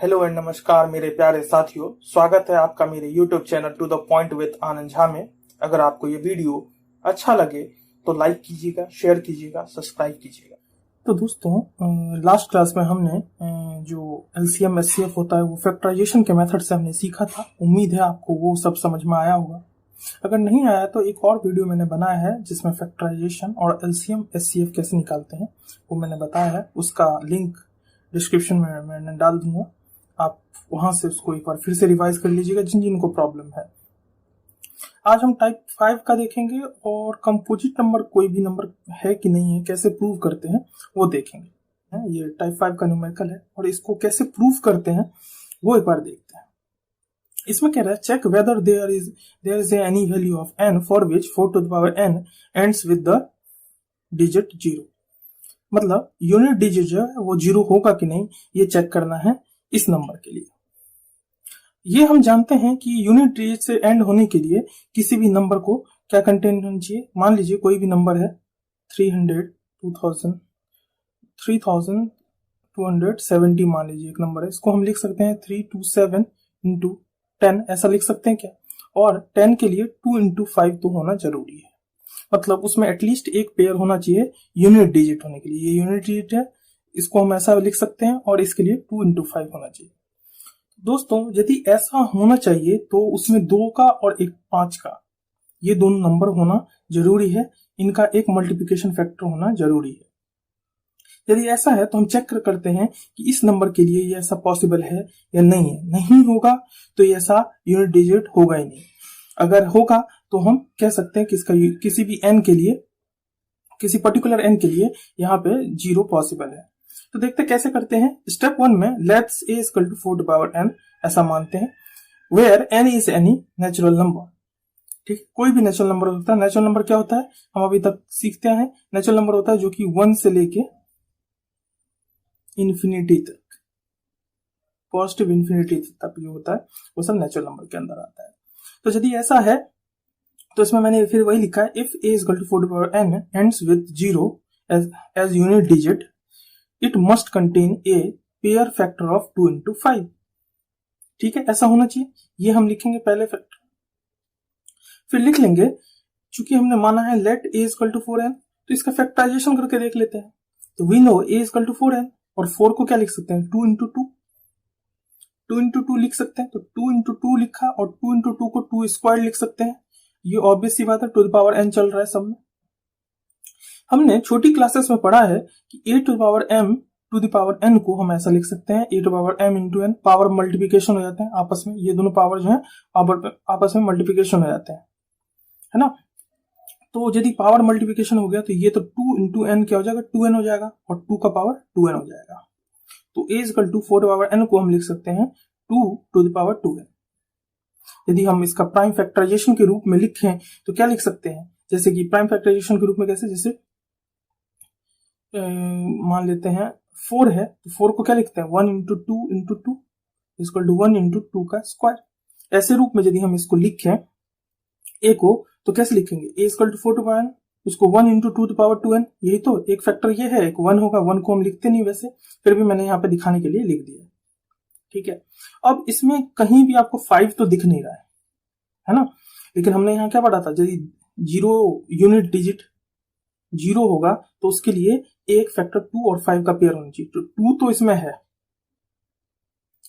Hello and नमस्कार मेरे प्यारे साथियों। स्वागत है आपका मेरे YouTube channel to the point with Anand Jha में। अगर आपको ये वीडियो अच्छा लगे तो लाइक कीजिएगा, शेयर कीजिएगा, सब्सक्राइब कीजिएगा। तो दोस्तों, लास्ट क्लास में हमने जो LCM SCF होता है वो फैक्टराइजेशन के मेथड से हमने सीखा था। उम्मीद है आपको वो सब समझ में आया होगा। अगर नहीं आया तो एक और वीडियो मैंने बनाया है जिसमें फैक्टराइजेशन और LCM SCF कैसे निकालते हैं वो मैंने बताया है। उसका लिंक डिस्क्रिप्शन में मैंने डाल दूंगा, आप वहां से उसको एक बार फिर से रिवाइज कर लीजिएगा जिन जिनको प्रॉब्लम है। आज हम टाइप 5 का देखेंगे और कंपोजिट नंबर कोई भी नंबर है कि नहीं है, कैसे प्रूव करते हैं वो देखेंगे। ये टाइप 5 का न्यूमेरिकल है और इसको कैसे प्रूव करते हैं वो एक बार देखते हैं। इसमें कह रहा है check whether there is any value of n for which 4 to the power n ends with the digit 0। मतलब यूनिट डिजिट जो है वो 0 होगा कि नहीं ये चेक करना है इस नंबर के लिए। ये हम जानते हैं कि यूनिट डिजिट से एंड होने के लिए किसी भी नंबर को क्या कंटेन होना चाहिए। मान लीजिए कोई भी नंबर है 300, 2000, 3270 मान लीजिए एक नंबर है। इसको हम लिख सकते हैं 327 इंटू 10 ऐसा लिख सकते हैं क्या। और 10 के लिए 2 इंटू 5 तो होना जरूरी है। मतलब उसमें एटलीस्ट एक पेयर होना चाहिए यूनिट डिजिट होने के लिए। ये यूनिट डिजिट है, इसको हम ऐसा लिख सकते हैं और इसके लिए 2 इंटू 5 होना चाहिए। दोस्तों यदि ऐसा होना चाहिए तो उसमें 2 का और एक 5 का ये दोनों नंबर होना जरूरी है। इनका एक मल्टीप्लिकेशन फैक्टर होना जरूरी है। यदि ऐसा है तो हम चेक करते हैं कि इस नंबर के लिए ये ऐसा पॉसिबल है या नहीं है। नहीं होगा तो ये ऐसा यूनिट डिजिट होगा ही नहीं। अगर होगा तो हम कह सकते हैं कि इसका किसी भी n के लिए, किसी पर्टिकुलर n के लिए यहाँ पे 0 पॉसिबल है। तो देखते कैसे करते हैं। स्टेप 1 में let's a equal to 4 to power n ऐसा मानते हैं where n is any natural number. ठीक, कोई भी नेचुरल नंबर होता है। नेचुरल नंबर क्या होता है हम अभी तक सीखते हैं। नेचुरल नंबर होता है जो कि 1 से लेके इंफिनिटी तक, पॉजिटिव इंफिनिटी तक जो होता है वो सब नेचुरल नंबर के अंदर आता है। तो यदि ऐसा है तो इसमें मैंने फिर वही लिखा है if a equal to 4 to power n ends with 0 as unit digit it must contain a pair factor of 2 into 5। ठीक है, ऐसा होना चाहिए। ये हम लिखेंगे पहले फैक्टर, फिर लिख लेंगे चूंकि हमने माना है late a equal to 4n तो इसका फैक्टराइजेशन करके देख लेते हैं। तो we know a equal to 4n और 4 को क्या लिख सकते हैं 2 इंटू 2 इंटू 2 लिख सकते हैं। तो 2 इंटू 2 लिखा और 2 इंटू 2 को 2 स्क्वायर लिख सकते हैं। ये ऑब्वियस सी बात है, टू द पावर n चल रहा है सब में। हमने छोटी क्लासेस में पढ़ा है कि a to the power m to the power n को हम ऐसा लिख सकते हैं a to power m into n। Power multiplication हो जाते हैं आपस में, ये दोनों पावर जो है आपस में मल्टीप्लिकेशन हो जाते हैं, है ना। तो यदि पावर मल्टीप्लिकेशन हो गया तो ये तो 2 इंटू n क्या हो जाएगा 2n हो जाएगा और 2 का पावर 2n हो जाएगा। तो a equal to 4 to power n को हम लिख सकते हैं 2 टू द पावर 2n। यदि हम इसका प्राइम फैक्टराइजेशन के रूप में लिखें तो क्या लिख सकते हैं, जैसे कि प्राइम फैक्टराइजेशन के रूप में कैसे, जैसे मान लेते हैं 4 है तो 4 को क्या लिखते हैं 1 into 2 into 2 equal to 1 into 2 का स्क्वायर। ऐसे रूप में यदि हम इसको लिखें a को तो कैसे लिखेंगे a equal to 4 to power n, उसको 1 इंटू 2 टू पावर 2n। यही तो एक फैक्टर ये है, एक 1 होगा। 1 को हम लिखते नहीं वैसे, फिर भी मैंने यहाँ पे दिखाने के लिए लिख दिया। ठीक है, अब इसमें कहीं भी आपको 5 तो दिख नहीं रहा है ना। लेकिन हमने यहाँ क्या पढ़ा था, यदि 0 यूनिट डिजिट 0 होगा तो उसके लिए एक फैक्टर 2 और 5 का पेयर होना चाहिए। तो 2 तो इसमें है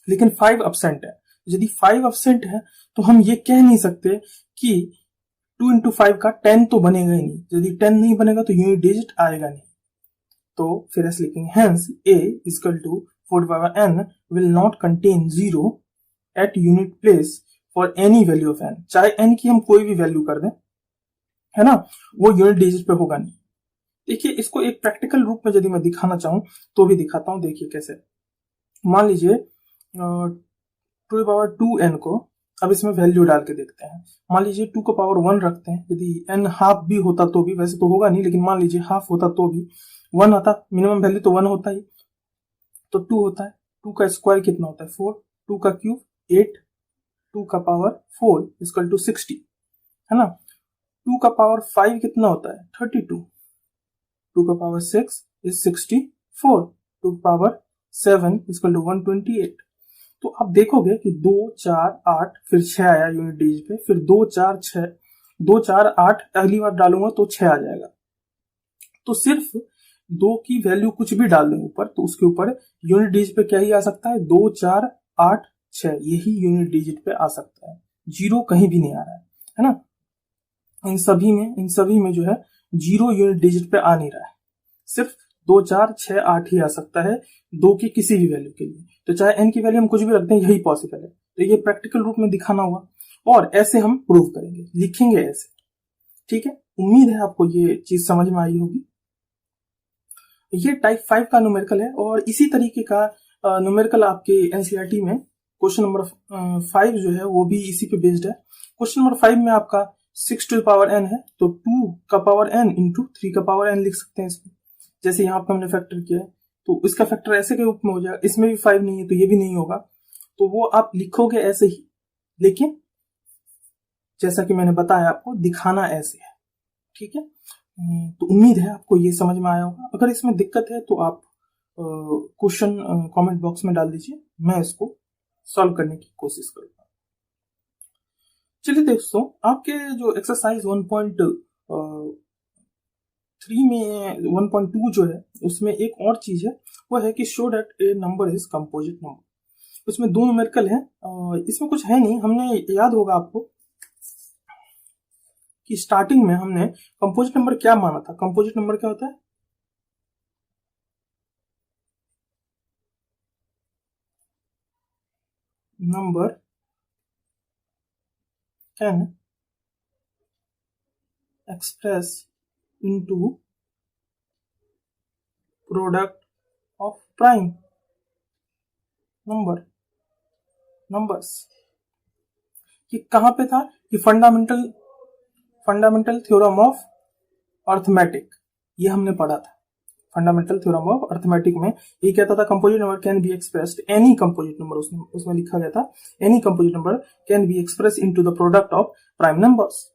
लेकिन 5 अब्सेंट है। यदि 5 अब्सेंट है तो हम ये कह नहीं सकते कि 2 इंटू 5 का 10 तो बनेगा ही नहीं। यदि 10 नहीं बनेगा तो यूनिट डिजिट आएगा नहीं। तो फिर ऐसे लिखेंगे hence a equal to 4 power n will not contain 0 at unit place for any value of n। चाहे n की हम कोई भी वैल्यू कर दें, है ना, वो यूनिट डिजिट पे होगा नहीं। देखिए इसको एक प्रैक्टिकल रूप में यदि मैं दिखाना चाहूं तो भी दिखाता हूं। देखिए कैसे, मान लीजिए 2 पावर 2n को अब इसमें वैल्यू डाल के देखते हैं। मान लीजिए 2 का पावर 1 रखते हैं। यदि n हाफ भी होता तो भी, वैसे तो होगा नहीं लेकिन मान लीजिए हाफ होता तो भी 1 आता, मिनिमम वैल्यू तो 1 होता ही, तो 2 होता है। 2 का स्क्वायर कितना होता है 4, 2 का क्यूब 8, 2 का पावर 4 इक्वल टू 60, है ना। 2 का पावर 5 कितना होता है 32, 2 का पावर 6 इज 64, 2 का पावर 7 इक्वल टू 128। तो आप देखोगे कि 2 4 8 फिर 6 आया यूनिट डिजिट पे, फिर 2 4 6, 2 4 8 अगली बार डालूंगा तो 6 आ जाएगा। तो सिर्फ 2 की वैल्यू कुछ भी डाल दें ऊपर तो उसके ऊपर यूनिट डिजिट पे क्या ही आ सकता है, 2 4 8 6, यही यूनिट डिजिट पे आ सकता है, जीरो कहीं भी नहीं आ रहा है ना। इन सभी में जो है जीरो यूनिट डिजिट पे आ नहीं रहा है, सिर्फ 2 4 6 8 ही आ सकता है 2 की किसी भी वैल्यू के लिए। तो चाहे n की वैल्यू हम कुछ भी रखते हैं, यही पॉसिबल है। तो ये प्रैक्टिकल रूप में दिखाना हुआ और ऐसे हम प्रूव करेंगे, लिखेंगे ऐसे। ठीक है, उम्मीद है आपको ये चीज समझ में आई होगी। ये टाइप 5 का न्यूमेरिकल है और इसी तरीके का न्यूमेरिकल आपके एनसीईआरटी में क्वेश्चन नंबर 5 जो है वो भी इसी पे बेस्ड है। क्वेश्चन नंबर 5 में आपका 6 टू पावर n है, तो 2 का पावर n इंटू 3 का पावर n लिख सकते हैं इसमें। जैसे यहाँ पे हमने फैक्टर किया है तो इसका फैक्टर ऐसे के रूप में हो जाएगा, इसमें भी 5 नहीं है तो ये भी नहीं होगा, तो वो आप लिखोगे ऐसे ही, लेकिन जैसा कि मैंने बताया आपको दिखाना ऐसे है। ठीक है, तो उम्मीद है आपको ये समझ में आया होगा। अगर इसमें दिक्कत है तो आप क्वेश्चन कमेंट बॉक्स में डाल दीजिए, मैं इसको सॉल्व करने की कोशिश करूंगा। चलिए दोस्तों, आपके जो एक्सरसाइज 1.3 में 1.2 जो है उसमें एक और चीज है, वो है कि show that A number is composite number. उसमें दो न्यूमेरिकल है, इसमें कुछ है नहीं, हमने याद होगा आपको कि स्टार्टिंग में हमने कंपोजिट नंबर क्या माना था। कंपोजिट नंबर क्या होता है, number can express into product of prime numbers. ये कहां पे था, ये फंडामेंटल थ्योरम ऑफ अर्थमेटिक, ये हमने पढ़ा था। फंडामेंटल थ्योरम ऑफ अर्थमेटिक में ये कहता था composite number can be expressed any composite number, उसमें लिखा गया था any composite number can be express into the product of prime numbers.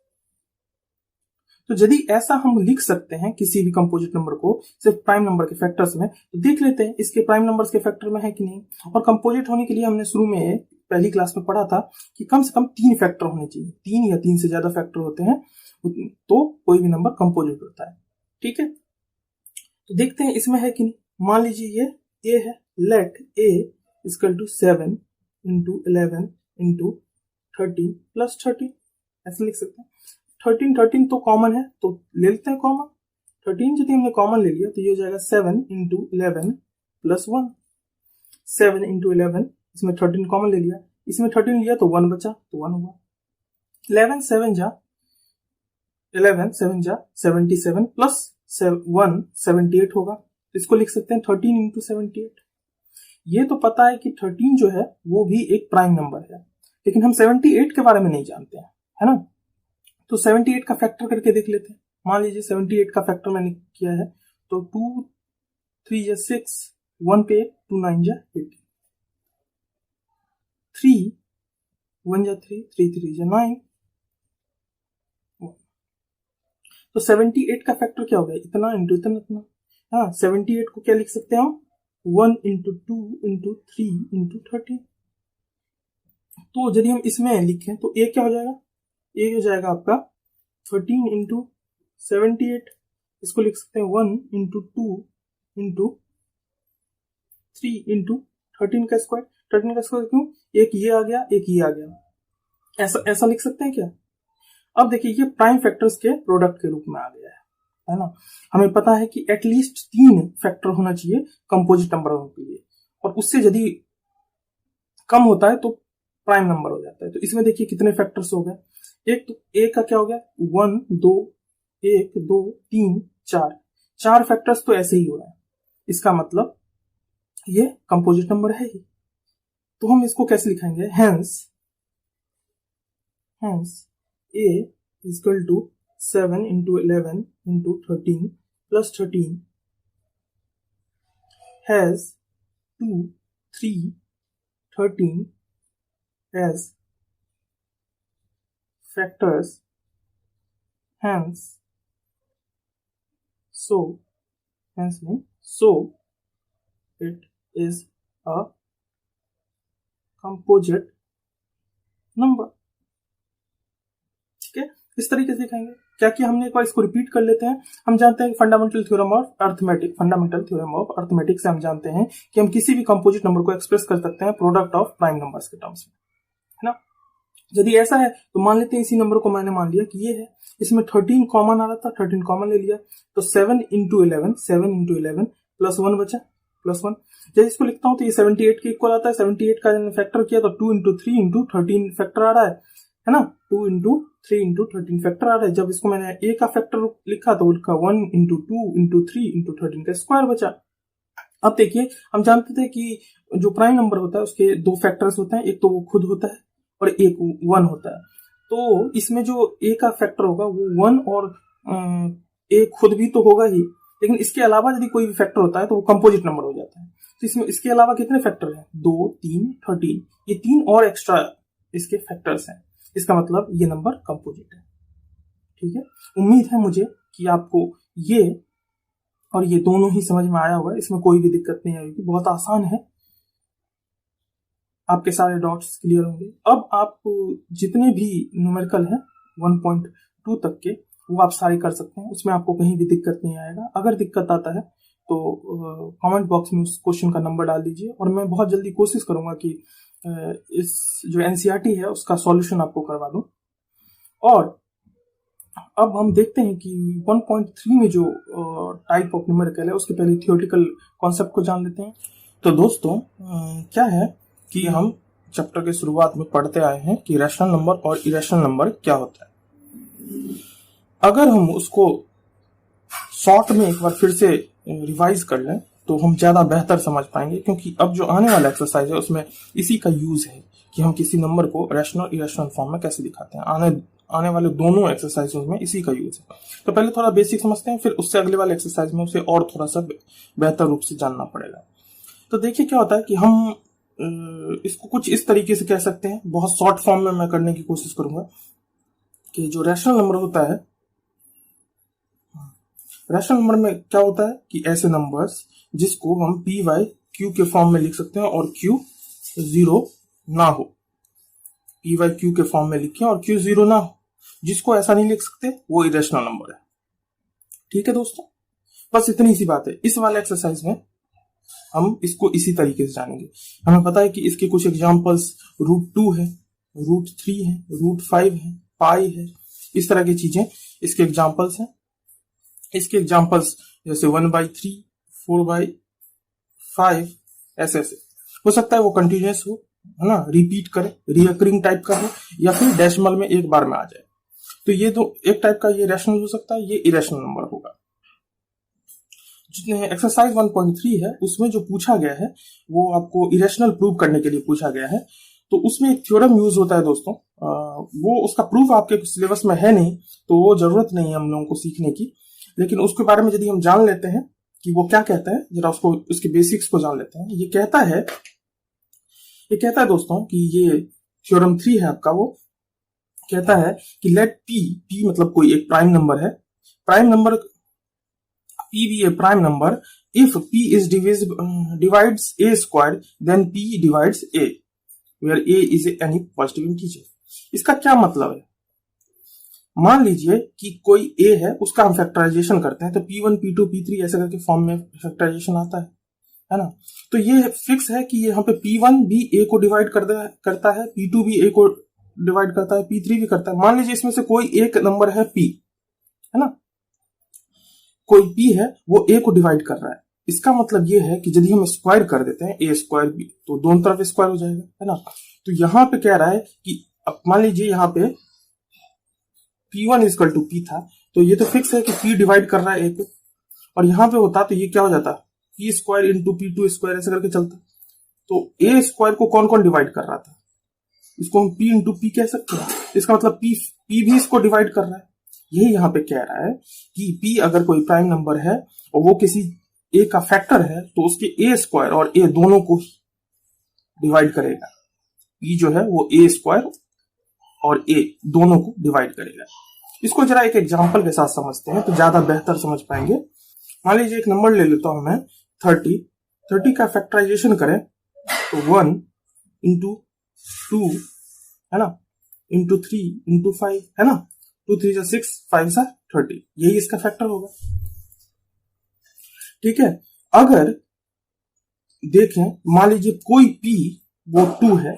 तो यदि ऐसा हम लिख सकते हैं किसी भी कंपोजिट नंबर को सिर्फ प्राइम नंबर के फैक्टर्स में, तो देख लेते हैं इसके प्राइम नंबर्स के फैक्टर में है कि नहीं। और कंपोजिट होने के लिए हमने शुरू में पहली क्लास में पढ़ा था कि कम से कम 3 फैक्टर होने चाहिए, 3 या 3 से ज्यादा फैक्टर होते हैं तो कोई भी नंबर कंपोजिट होता है। ठीक है, तो देखते हैं इसमें है कि नहीं। मान लीजिए ये ए है, let A equal to 7 into 11 into 13 plus 30, ऐसे लिख सकते हैं। 13 तो कॉमन है तो ले लेते हैं कॉमन। 13 यदि हमने कॉमन ले लिया तो ये हो जाएगा 7 इंटू 11 प्लस 1। 7 इंटू 11, इसमें 13 कॉमन ले लिया, इसमें 13 लिया तो 1 बचा तो 1 हुआ। 11 7 जा 77 प्लस 1 78 होगा, इसको लिख सकते हैं 13 इंटू 78। ये तो पता है कि 13 जो है वो भी एक प्राइम नंबर है, लेकिन हम 78 के बारे में नहीं जानते हैं, है ना। तो 78 का फैक्टर करके देख लेते हैं। मान लीजिए 78 का फैक्टर मैंने किया है तो 2 3 जा 6, 1 पे 2 9 जा 18, 3 1 जा 3, 3 3 जा 9। तो 78 का फैक्टर क्या हो गया, इतना इंटू इतना इतना। हाँ, 78 को क्या लिख सकते हैं हम, 1 इंटू 2 इंटू 3 इंटू 13। तो यदि हम इसमें लिखें तो ए क्या हो जाएगा, ए हो जाएगा आपका 13 इंटू 78, इसको लिख सकते हैं 1 इंटू 2 इंटू 3 इंटू 13 का स्क्वायर। 13 का स्क्वायर क्यों, एक ये आ गया एक ये आ गया, ऐसा ऐसा लिख सकते हैं क्या। अब देखिए ये प्राइम फैक्टर्स के प्रोडक्ट के रूप में आ गया है ना। हमें पता है कि एटलीस्ट 3 फैक्टर होना चाहिए कंपोजिट नंबर के लिए, और उससे यदि कम होता है तो प्राइम नंबर हो जाता है। तो इसमें देखिए कितने फैक्टर्स हो गए, एक तो ए का क्या हो गया 1 2 1 2 3 4, 4 फैक्टर्स तो ऐसे ही हो रहा है, इसका मतलब ये कंपोजिट नंबर है ही। तो हम इसको कैसे लिखेंगे, hence a is equal to 7 into 11 into 13 plus 13 has 2 3 13 as factors, hence so it is a composite number. ठीक है, इस तरीके से दिखाएंगे। क्या किया हमने, एक बार इसको रिपीट कर लेते हैं। हम जानते हैं कि फंडामेंटल थ्योरम ऑफ अर्थमेटिक से हम जानते हैं कि हम किसी भी कंपोजिट नंबर को एक्सप्रेस कर सकते हैं प्रोडक्ट ऑफ प्राइम नंबर्स के टर्म्स में, है ना। यदि ऐसा है तो मान लेते हैं इसी नंबर को मैंने मान लिया कि ये है, इसमें 13 कॉमन आ रहा था, 13 कॉमन ले लिया, तो 7 इंटू 11 प्लस 1 बचा, प्लस 1। जब इसको लिखता हूं तो ये 78 के इक्वल आता है। 78 का फैक्टर किया तो 2 इंटू 3 इंटू 13 फैक्टर आ रहा है ना। 2 इंटू 3 इंटू 13 फैक्टर आ रहा है। जब इसको मैंने a का फैक्टर लिखा तो उसका 1 इंटू 2 इंटू 3 इंटू 13 का स्क्वायर बचा। अब देखिए, हम जानते थे कि जो प्राइम नंबर होता है उसके दो फैक्टर्स होते हैं, एक तो वो खुद होता है और एक 1 होता है। तो इसमें जो a का फैक्टर होगा वो 1 और a खुद भी तो होगा ही, लेकिन इसके अलावा यदि कोई भी फैक्टर होता है तो वो कंपोजिट नंबर हो जाता है। तो इसमें इसके अलावा कितने फैक्टर हैं, 2, 3, 13, ये 3 और एक्स्ट्रा इसके फैक्टर्स हैं। इसका मतलब ये नंबर कंपोजिट है। ठीक है, उम्मीद है मुझे कि आपको ये और ये दोनों ही समझ में आया होगा, इसमें कोई भी दिक्कत नहीं आएगी, बहुत आसान है, आपके सारे डॉट्स क्लियर होंगे। अब आप जितने भी न्यूमेरिकल हैं 1.2 तक के वो आप सारे कर सकते हैं, उसमें आपको कहीं भी दिक्कत नहीं आएगा। अगर दिक्कत आता है तो कमेंट बॉक्स में उस क्वेश्चन का नंबर डाल दीजिए और मैं बहुत जल्दी कोशिश करूंगा कि इस जो एनसीईआरटी है उसका सॉल्यूशन आपको करवा दूं। और अब हम देखते हैं कि 1.3 में जो टाइप ऑफ न्यूमेरिकल है उसके पहले थियोरेटिकल कॉन्सेप्ट को जान लेते हैं। तो दोस्तों क्या है कि हम चैप्टर के शुरुआत में पढ़ते आए हैं कि रैशनल नंबर और इरेशनल नंबर क्या होता है। अगर हम उसको शॉर्ट में एक बार फिर से रिवाइज कर लें तो हम ज्यादा बेहतर समझ पाएंगे, क्योंकि अब जो आने वाला एक्सरसाइज है उसमें इसी का यूज है कि हम किसी नंबर को रैशनल इरेशनल फॉर्म में कैसे दिखाते हैं। आने वाले दोनों एक्सरसाइज में इसी का यूज है। तो पहले थोड़ा बेसिक समझते हैं, फिर उससे अगले वाले एक्सरसाइज में उसे और थोड़ा सा बेहतर रूप से जानना पड़ेगा। तो देखिए क्या होता है कि हम इसको कुछ इस तरीके से कह सकते हैं, बहुत शॉर्ट फॉर्म में मैं करने की कोशिश करूंगा कि जो रैशनल नंबर होता है, रैशनल नंबर में क्या होता है कि ऐसे नंबर्स जिसको हम पी वाई क्यू के फॉर्म में लिख सकते हैं और क्यू 0 ना हो, पी वाई क्यू के फॉर्म में लिखें और क्यू 0 ना हो, जिसको ऐसा नहीं लिख सकते वो इरेशनल नंबर है। ठीक है दोस्तों, बस इतनी सी बात है। इस वाले एक्सरसाइज में हम इसको इसी तरीके से जानेंगे। हमें पता है कि इसके कुछ एग्जांपल्स √2 है, √3 है, √5 है, पाई है, इस तरह की चीजें इसके एग्जांपल्स हैं। इसके एग्जांपल्स जैसे 1/3, 4/5, ऐसे ऐसे हो सकता है वो कंटिन्यूअस हो, है ना, रिपीट करे, रिकरिंग टाइप का हो, या फिर डेसिमल में एक बार में आ जाए। तो ये तो एक टाइप का ये रैशनल हो सकता है, ये इरेशनल नंबर होगा। जितने एक्सरसाइज 1.3 है उसमें जो पूछा गया है वो आपको इरेशनल प्रूव करने के लिए पूछा गया है। तो उसमें एक थ्योरम यूज होता है दोस्तों, वो उसका प्रूफ आपके सिलेबस में है नहीं तो वो जरूरत नहीं है हम लोगों को सीखने की, लेकिन उसके बारे में यदि हम जान लेते हैं कि वो क्या कहता है, जरा उसको उसके बेसिक्स को जान लेते हैं। ये कहता है दोस्तों कि ये थ्योरम 3 है आपका, वो कहता है कि लेट पी मतलब कोई एक प्राइम नंबर है, prime number P be a prime number if P is divides A square then P divides A where A is any positive integer। इसका क्या मतलब है, मान लीजिए कि कोई A है, उसका हम फैक्टराइजेशन करते हैं तो P1, P2, P3 ऐसे करके फॉर्म में फैक्टराइजेशन आता है ना। तो ये फिक्स है कि यहाँ पे P1 भी A को डिवाइड करता है, P2 भी A को डिवाइड करता है, P3 भी करता है। मान लीजिए इसमें से कोई एक नंबर है P, है ना, कोई P है वो A को डिवाइड कर रहा है। इसका मतलब ये है कि यदि हम स्क्वायर कर देते हैं A स्क्वायर B तो दोनों तरफ स्क्वायर हो जाएगा, है ना। तो यहां पे कह रहा है कि अब मान लीजिए यहाँ पे P1 इक्वल टू P था, तो ये तो फिक्स है कि P डिवाइड कर रहा है A को, और यहाँ पे होता तो ये क्या हो जाता, P square into P2 square ऐसे करके चलता। तो A स्क्वायर को कौन कौन डिवाइड कर रहा था, इसको हम P इंटू P कह सकते हैं। इसका मतलब P भी इसको डिवाइड कर रहा है। यही यहाँ पे कह रहा है कि P अगर कोई प्राइम नंबर है और वो किसी A का फैक्टर है तो उसके A स्क्वायर और A दोनों को ही डिवाइड करेगा। P जो है वो A स्क्वायर और A दोनों को डिवाइड करेगा। इसको जरा एक एग्जांपल के साथ समझते हैं तो ज्यादा बेहतर समझ पाएंगे। मान लीजिए एक नंबर ले लेता हूं मैं 30 का फैक्टराइजेशन करें तो 1 इंटू 2 है ना, इंटू 3 इंटू 5 है ना, 2 3 6 5 30, यही इसका फैक्टर होगा। ठीक है, अगर देखें मान लीजिए कोई p वो 2 है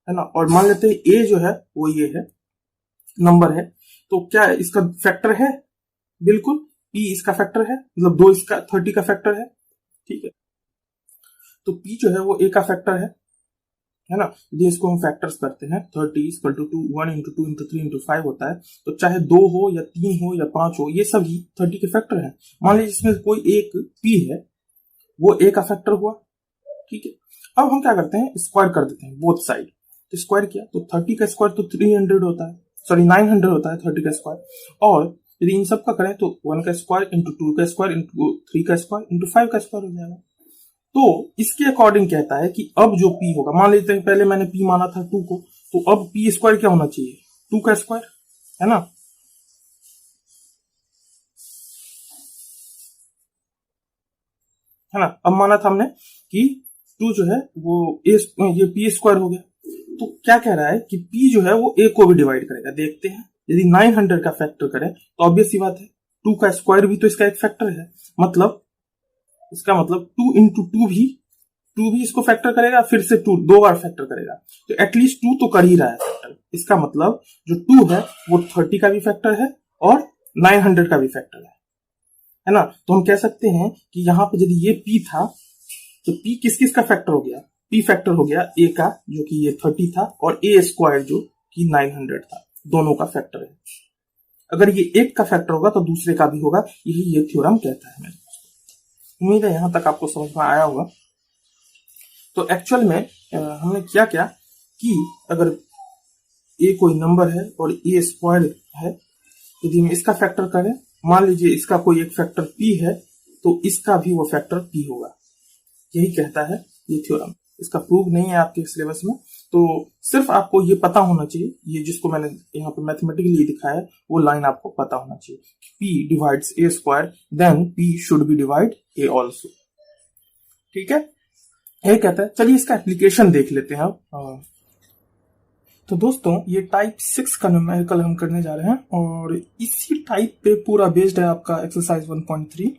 ना, और मान लेते हैं a जो है वो ये है नंबर है, तो क्या इसका फैक्टर है? बिल्कुल, p इसका फैक्टर है, मतलब 2 इसका 30 का फैक्टर है। ठीक है, तो p जो है वो a का फैक्टर है ना। यदि इसको हम फैक्टर्स करते हैं 30 equal to 1 into 2 into 3 into 5 होता है, तो चाहे 2 हो या 3 हो या 5 हो, ये सभी 30 के फैक्टर हैं। मान लीजिए इसमें कोई एक p है, वो a का फैक्टर हुआ। ठीक है, अब हम क्या करते हैं, स्क्वायर कर देते हैं बोथ साइड। तो स्क्वायर किया तो 30 का स्क्वायर तो 300 होता है, सॉरी 900 होता है 30 का स्क्वायर। और यदि इन सब का करें तो 1 का स्क्वायर इंटू 2 का स्क्वायर इंटू 3 का स्क्वायर इंटू 5 का स्क्वायर हो जाएगा। तो इसके अकॉर्डिंग कहता है कि अब जो p होगा, मान लेते हैं पहले मैंने p माना था 2 को, तो अब p स्क्वायर क्या होना चाहिए, 2 का स्क्वायर है ना। है ना, अब माना था हमने कि 2 जो है वो ये p स्क्वायर हो गया। तो क्या कह रहा है कि p जो है वो a को भी डिवाइड करेगा। देखते हैं, यदि 900 का फैक्टर करें तो ऑब्वियस सी बात है 2 का स्क्वायर भी तो इसका एक फैक्टर है, मतलब इसका मतलब 2 इंटू 2 भी इसको फैक्टर करेगा, फिर से 2 दो बार फैक्टर करेगा, तो एटलीस्ट 2 तो कर ही रहा है फैक्टर। इसका मतलब जो 2 है वो 30 का भी फैक्टर है और 900 का भी फैक्टर है ना। तो हम कह सकते हैं कि यहाँ पे यदि ये p था तो p किस किस का फैक्टर हो गया, p फैक्टर हो गया a का जो कि ये 30 था, और a स्क्वायर जो कि 900 था, दोनों का फैक्टर है। अगर ये एक का फैक्टर होगा तो दूसरे का भी होगा, यही ये थ्योरम कहता है। उम्मीद है यहां तक आपको समझ में आया होगा। तो एक्चुअल में हमने क्या किया कि अगर a कोई नंबर है और a स्क्वायर है, यदि हम इसका फैक्टर करें, मान लीजिए इसका कोई एक फैक्टर p है, तो इसका भी वो फैक्टर p होगा, यही कहता है ये थ्योरम। इसका प्रूफ नहीं है आपके सिलेबस में, तो सिर्फ आपको ये पता होना चाहिए, ये जिसको मैंने यहाँ पे मैथमेटिकली दिखाया है वो लाइन आपको पता होना चाहिए, p divides a square then p should be divide a also. ठीक है, ये कहता है। चलिए इसका एप्लीकेशन देख लेते हैं अब। तो दोस्तों ये टाइप 6 का न्यूमेरिकल हम करने जा रहे हैं, और इसी टाइप पे पूरा बेस्ड है आपका एक्सरसाइज 1.3।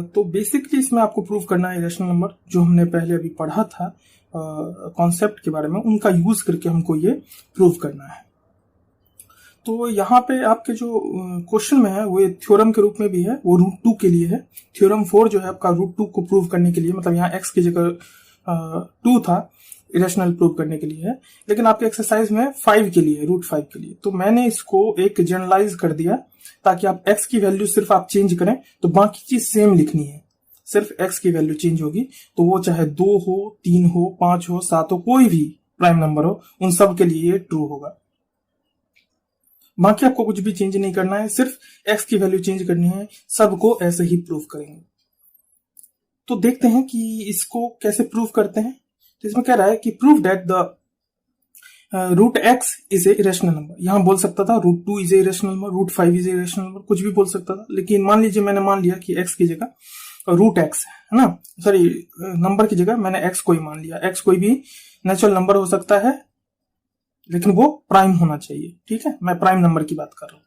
तो बेसिकली इसमें आपको प्रूव करना है इरेशनल नंबर, जो हमने पहले अभी पढ़ा था कॉन्सेप्ट के बारे में, उनका यूज करके हमको ये प्रूव करना है। तो यहाँ पे आपके जो क्वेश्चन में है वो थ्योरम के रूप में भी है, वो रूट 2 के लिए है। थ्योरम 4 जो है आपका रूट 2 को प्रूव करने के लिए, मतलब यहाँ x की जगह 2 था, इरेशनल प्रूव करने के लिए है, लेकिन आपके एक्सरसाइज में 5 के लिए, रूट 5 के लिए। तो मैंने इसको एक जनरलाइज कर दिया ताकि आप x की वैल्यू सिर्फ आप चेंज करें तो बाकी चीज सेम लिखनी है, सिर्फ x की वैल्यू चेंज होगी, तो वो चाहे 2 हो 3 हो 5 हो 7 हो, कोई भी प्राइम नंबर हो, उन सब के लिए ये ट्रू होगा। बाकी आपको कुछ भी चेंज नहीं करना है, सिर्फ x की वैल्यू चेंज करनी है, सबको ऐसे ही प्रूव करेंगे। तो देखते हैं कि इसको कैसे प्रूव करते हैं। तो इसमें कह रहा है कि prove that the root x is a irrational number. यहां बोल सकता था root 2 is a irrational number, root 5 is a irrational number, कुछ भी बोल सकता था, लेकिन मान लीजिए मैंने मान लिया कि x की जगह रूट x है ना, सॉरी नंबर की जगह मैंने x को ही मान लिया। x कोई भी नेचुरल नंबर हो सकता है, लेकिन वो प्राइम होना चाहिए। ठीक है, मैं प्राइम नंबर की बात कर रहा हूं।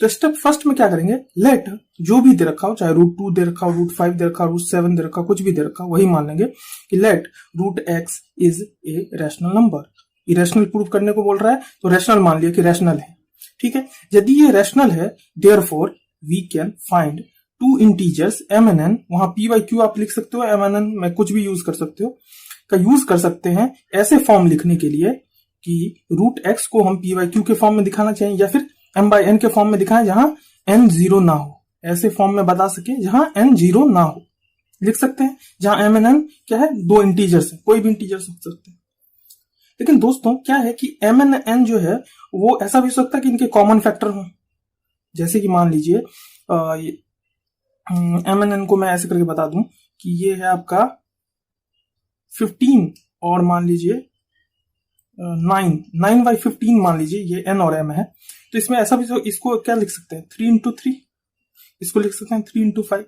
तो स्टेप फर्स्ट में क्या करेंगे, लेट जो भी दे रखा हो, चाहे रूट 2 दे रखा हो, रूट 5 दे रखा हो, रूट 7 दे रखा हो, कुछ भी दे रखा हो, वही मान लेंगे कि let root x is a rational number. Irrational prove करने को बोल रहा है तो रैशनल मान लिया कि रैशनल है। ठीक है, यदि ये रैशनल है therefore we can find two integers m and n, वहां p by q आप लिख सकते हो, m and n में कुछ भी यूज कर सकते हो, का यूज कर सकते हैं ऐसे फॉर्म लिखने के लिए कि रूट x को हम p by q के फॉर्म में दिखाना चाहिए, या फिर m by n के फॉर्म में दिखाएं जहां n 0 ना हो, ऐसे फॉर्म में बता सके जहां n 0 ना हो, लिख सकते हैं। जहां m and n क्या है, दो इंटीजर्स है, कोई भी इंटीजर्स हो सकते हैं। लेकिन दोस्तों क्या है कि m and n जो है वो ऐसा भी हो सकता है कि इनके कॉमन फैक्टर हो, जैसे कि मान लीजिए m and n को मैं ऐसे करके बता दूं कि ये है आपका 15 और मान लीजिए 9 by 15 मान लीजिए ये n और m है। तो इसमें ऐसा भी, इसको क्या लिख सकते हैं 3 into 3, इसको लिख सकते हैं 3 into 5।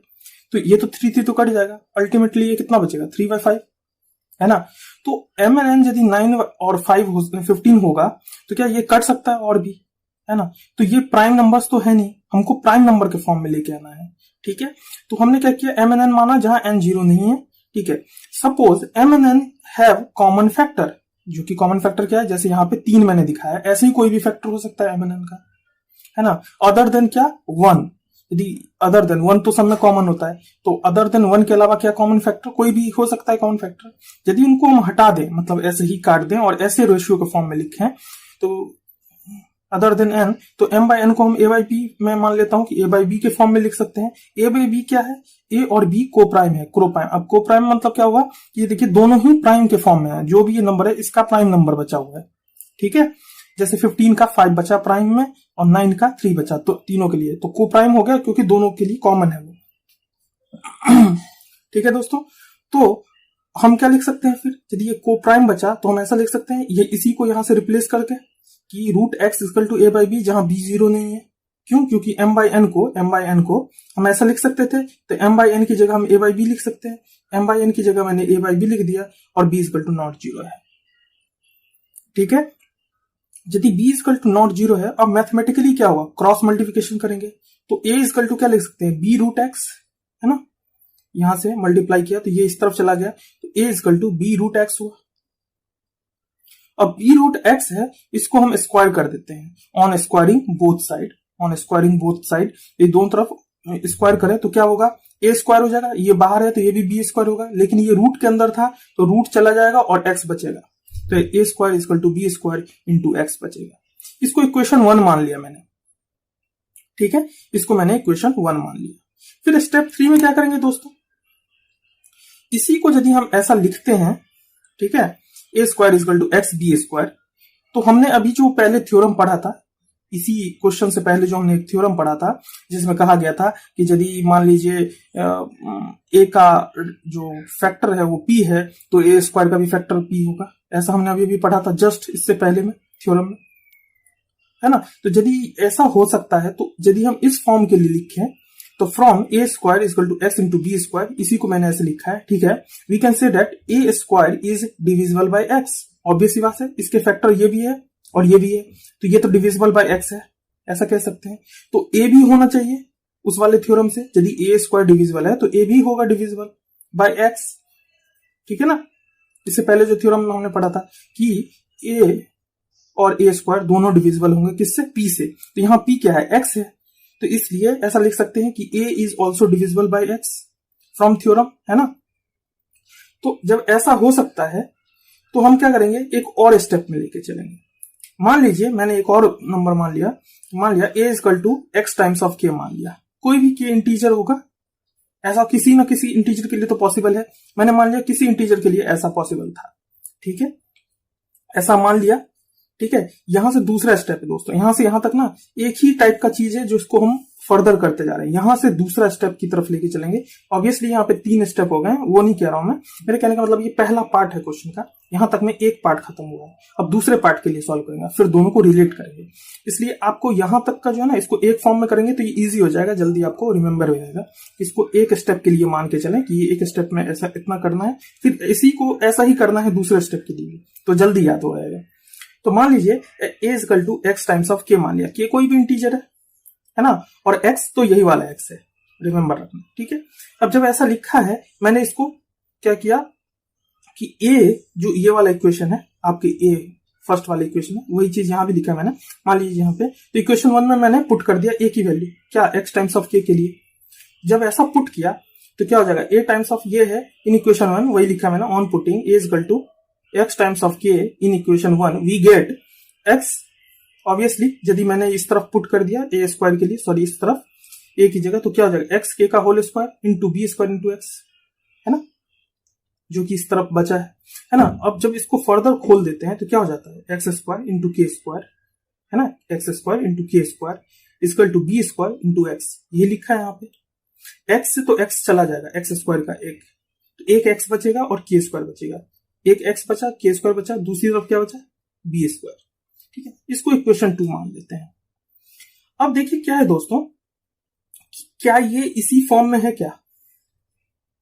तो ये तो 3 तो कट जाएगा, अल्टीमेटली ये कितना बचेगा 3 by 5 है ना। तो m एंड n यदि 9 और 15 होगा तो क्या ये कट सकता है और भी, है ना। तो ये प्राइम नंबर्स तो है नहीं, हमको प्राइम नंबर के फॉर्म में लेके आना है, ठीक है। तो हमने क्या किया, m एंड n माना जहां n 0 नहीं है, ठीक है। Suppose m and n have common factor, जो कि कॉमन फैक्टर क्या है, जैसे यहाँ पे 3 मैंने दिखाया, ऐसे ही कोई भी फैक्टर हो सकता है m एंड n का, है ना। अदर देन क्या, 1, यदि अदर देन 1 तो सब में कॉमन होता है, तो अदर देन 1 के अलावा क्या कॉमन फैक्टर, कोई भी हो सकता है कॉमन फैक्टर। यदि उनको हम हटा दें, मतलब ऐसे ही काट दें और ऐसे रेशियो के फॉर्म में लिखें, तो अदर देन n, तो m बाई n को हम a बाई b में मान लेता हूं कि a बाई b के फॉर्म में लिख सकते हैं। a बाई b क्या है, a और b को प्राइम है, क्रो प्राइम। अब को प्राइम मतलब क्या होगा, ये देखिए दोनों ही प्राइम के फॉर्म में है, जो भी ये नंबर है इसका प्राइम नंबर बचा हुआ है, ठीक है। जैसे 15 का 5 बचा प्राइम में और 9 का 3 बचा, तो तीनों के लिए तो को प्राइम हो गया, क्योंकि दोनों के लिए कॉमन है वो। ठीक है दोस्तों, तो हम क्या लिख सकते हैं फिर, यदि ये को प्राइम बचा तो हम ऐसा लिख सकते हैं, ये इसी को यहां से रिप्लेस करके कि root x equal to a by b, जहां बी 0 नहीं है। क्यों, क्योंकि m बाई n को हम ऐसा लिख सकते थे, तो m बाई n की जगह हम a बाई बी लिख सकते हैं। m बाई n की जगह मैंने a बाई बी लिख दिया और b इक्वल टू नॉट 0 है, ठीक है। यदि b इक्वल टू नॉट 0 है, अब मैथमेटिकली क्या होगा, क्रॉस मल्टीप्लिकेशन करेंगे, तो a इक्वल टू क्या लिख सकते हैं, b रूट एक्स, है ना। यहां से मल्टीप्लाई किया तो ये इस तरफ चला गया, तो a equal to b root x हुआ। अब b रूट एक्स है, इसको हम स्क्वायर कर देते हैं on squaring both side, on squaring both side, ये दोनों तरफ स्क्वायर करें तो क्या होगा, a स्क्वायर हो जाएगा, ये बाहर है तो ये भी b स्क्वायर होगा, लेकिन ये रूट के अंदर था तो रूट चला जाएगा और x बचेगा, तो a square equal to b square into x बचेगा। इसको इक्वेशन 1 मान लिया मैंने, ठीक है, इसको मैंने इक्वेशन 1 मान लिया। फिर स्टेप 3 में क्या करेंगे दोस्तों, इसी को यदि हम ऐसा लिखते हैं, ठीक है, a square equal to x b square, तो हमने अभी जो पहले थ्योरम पढ़ा था, इसी क्वेश्चन से पहले जो हमने एक थ्योरम पढ़ा था जिसमें कहा गया था कि यदि मान लीजिए a का जो फैक्टर है वो p है, तो a स्क्वायर का भी फैक्टर p होगा, ऐसा हमने अभी भी पढ़ा था जस्ट इससे पहले में थ्योरम में, है ना। तो यदि ऐसा हो सकता है, तो यदि हम इस फॉर्म के लिए लिखें, तो from a square equal to x into b square, इसी को मैंने ऐसे लिखा है, ठीक है। We can say that a square is divisible by x, obvious सी बात है, इसके फैक्टर ये भी है और ये भी है, तो ये तो डिविजिबल बाय x है, ऐसा कह सकते हैं। तो a भी होना चाहिए उस वाले थ्योरम से, यदि a स्क्वायर डिविजिबल है तो a भी होगा डिविजिबल बाय x, ठीक है ना। इससे पहले जो थ्योरम में हमने पढ़ा था कि a और a स्क्वायर दोनों डिविजिबल होंगे, किससे, p से, तो यहाँ p क्या है, x है, तो इसलिए ऐसा लिख सकते हैं कि a is also divisible by x from theorem, है ना। तो जब ऐसा हो सकता है तो हम क्या करेंगे, एक और स्टेप में लेके चलेंगे। मान लीजिए मैंने एक और नंबर मान लिया a equal to x times of k मान लिया, कोई भी k इंटीजर होगा, ऐसा किसी ना किसी इंटीजर के लिए तो पॉसिबल है, मैंने मान लिया किसी इंटीजर के लिए ऐसा पॉसिबल था, ठीक है, ऐसा मान लिया, ठीक है। यहां से दूसरा स्टेप है दोस्तों, यहां से यहां तक ना एक ही टाइप का चीज है जो इसको हम फर्दर करते जा रहे हैं, यहां से दूसरा स्टेप की तरफ लेके चलेंगे। ऑब्वियसली यहाँ पे 3 स्टेप हो गए, वो नहीं कह रहा हूं मैं, मेरे कहने का मतलब ये पहला पार्ट है क्वेश्चन का, यहां तक में एक पार्ट खत्म हुआ है, अब दूसरे पार्ट के लिए सॉल्व करेंगे, फिर दोनों को रिलेट करेंगे। इसलिए आपको यहां तक का जो है ना, इसको एक फॉर्म में करेंगे तो ये ईजी हो जाएगा, जल्दी आपको रिमेंबर हो जाएगा। इसको एक स्टेप के लिए मान के चलें कि ये एक स्टेप में ऐसा इतना करना है, फिर इसी को ऐसा ही करना है दूसरे स्टेप के लिए, तो जल्दी याद हो जाएगा। तो मान लीजिए a equal to x times of k मान लिया, k कोई भी इंटीजर है ना, और x तो यही वाला x है, रिमेंबर रखना, ठीक है। अब जब ऐसा लिखा है, मैंने इसको क्या किया कि a जो ये वाला इक्वेशन है, आपके a फर्स्ट वाला इक्वेशन है, वही चीज यहां भी लिखा है मैंने, मान लीजिए यहाँ पे, तो इक्वेशन 1 में मैंने पुट कर दिया a की वैल्यू क्या, x टाइम्स ऑफ k के लिए। जब ऐसा पुट किया तो क्या हो जाएगा, a टाइम्स ऑफ ये है इन इक्वेशन 1, वही लिखा मैंने, on putting a equal to x times of k in equation 1 we get x, obviously यदि मैंने इस तरफ पुट कर दिया a स्क्वायर के लिए, सॉरी इस तरफ a की जगह, तो क्या हो जाएगा, x k का whole square into b square into x, है ना, जो कि इस तरफ बचा है ना। अब जब इसको फर्दर खोल देते हैं तो क्या हो जाता है, x square into k square, है ना, x square into k square equal to b square into x, ये लिखा है यहाँ पे। x से तो x चला जाएगा, एक्स स्क्वायर का एक, तो एक x बचेगा और के स्क्वायर बचेगा, एक x बचा, के स्क्वायर बचा, दूसरी तरफ क्या बचा, बी स्क्वायर, ठीक है। इसको इक्वेशन 2 मान लेते हैं। अब देखिए क्या है दोस्तों, क्या ये इसी फॉर्म में है क्या,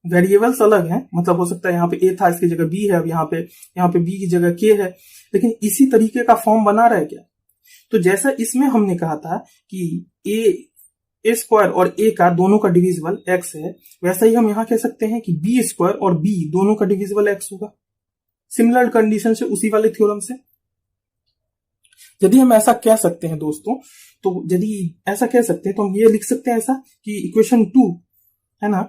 वेरिएबल्स अलग हैं, मतलब हो सकता है यहाँ पे ए था इसकी जगह बी है, अब यहाँ पे बी की जगह के है, लेकिन इसी तरीके का फॉर्म बना रहा है क्या? तो जैसा इसमें हमने कहा था कि ए स्क्वायर और ए का दोनों का डिविजिबल एक्स है, वैसा ही हम यहाँ कह सकते हैं कि बी स्क्वायर और बी दोनों का डिविजिबल एक्स होगा, सिमिलर कंडीशन से, उसी वाले थ्योरम से। यदि हम ऐसा कह सकते हैं दोस्तों, तो यदि ऐसा कह सकते हैं तो हम ये लिख सकते हैं ऐसा कि इक्वेशन 2 है ना,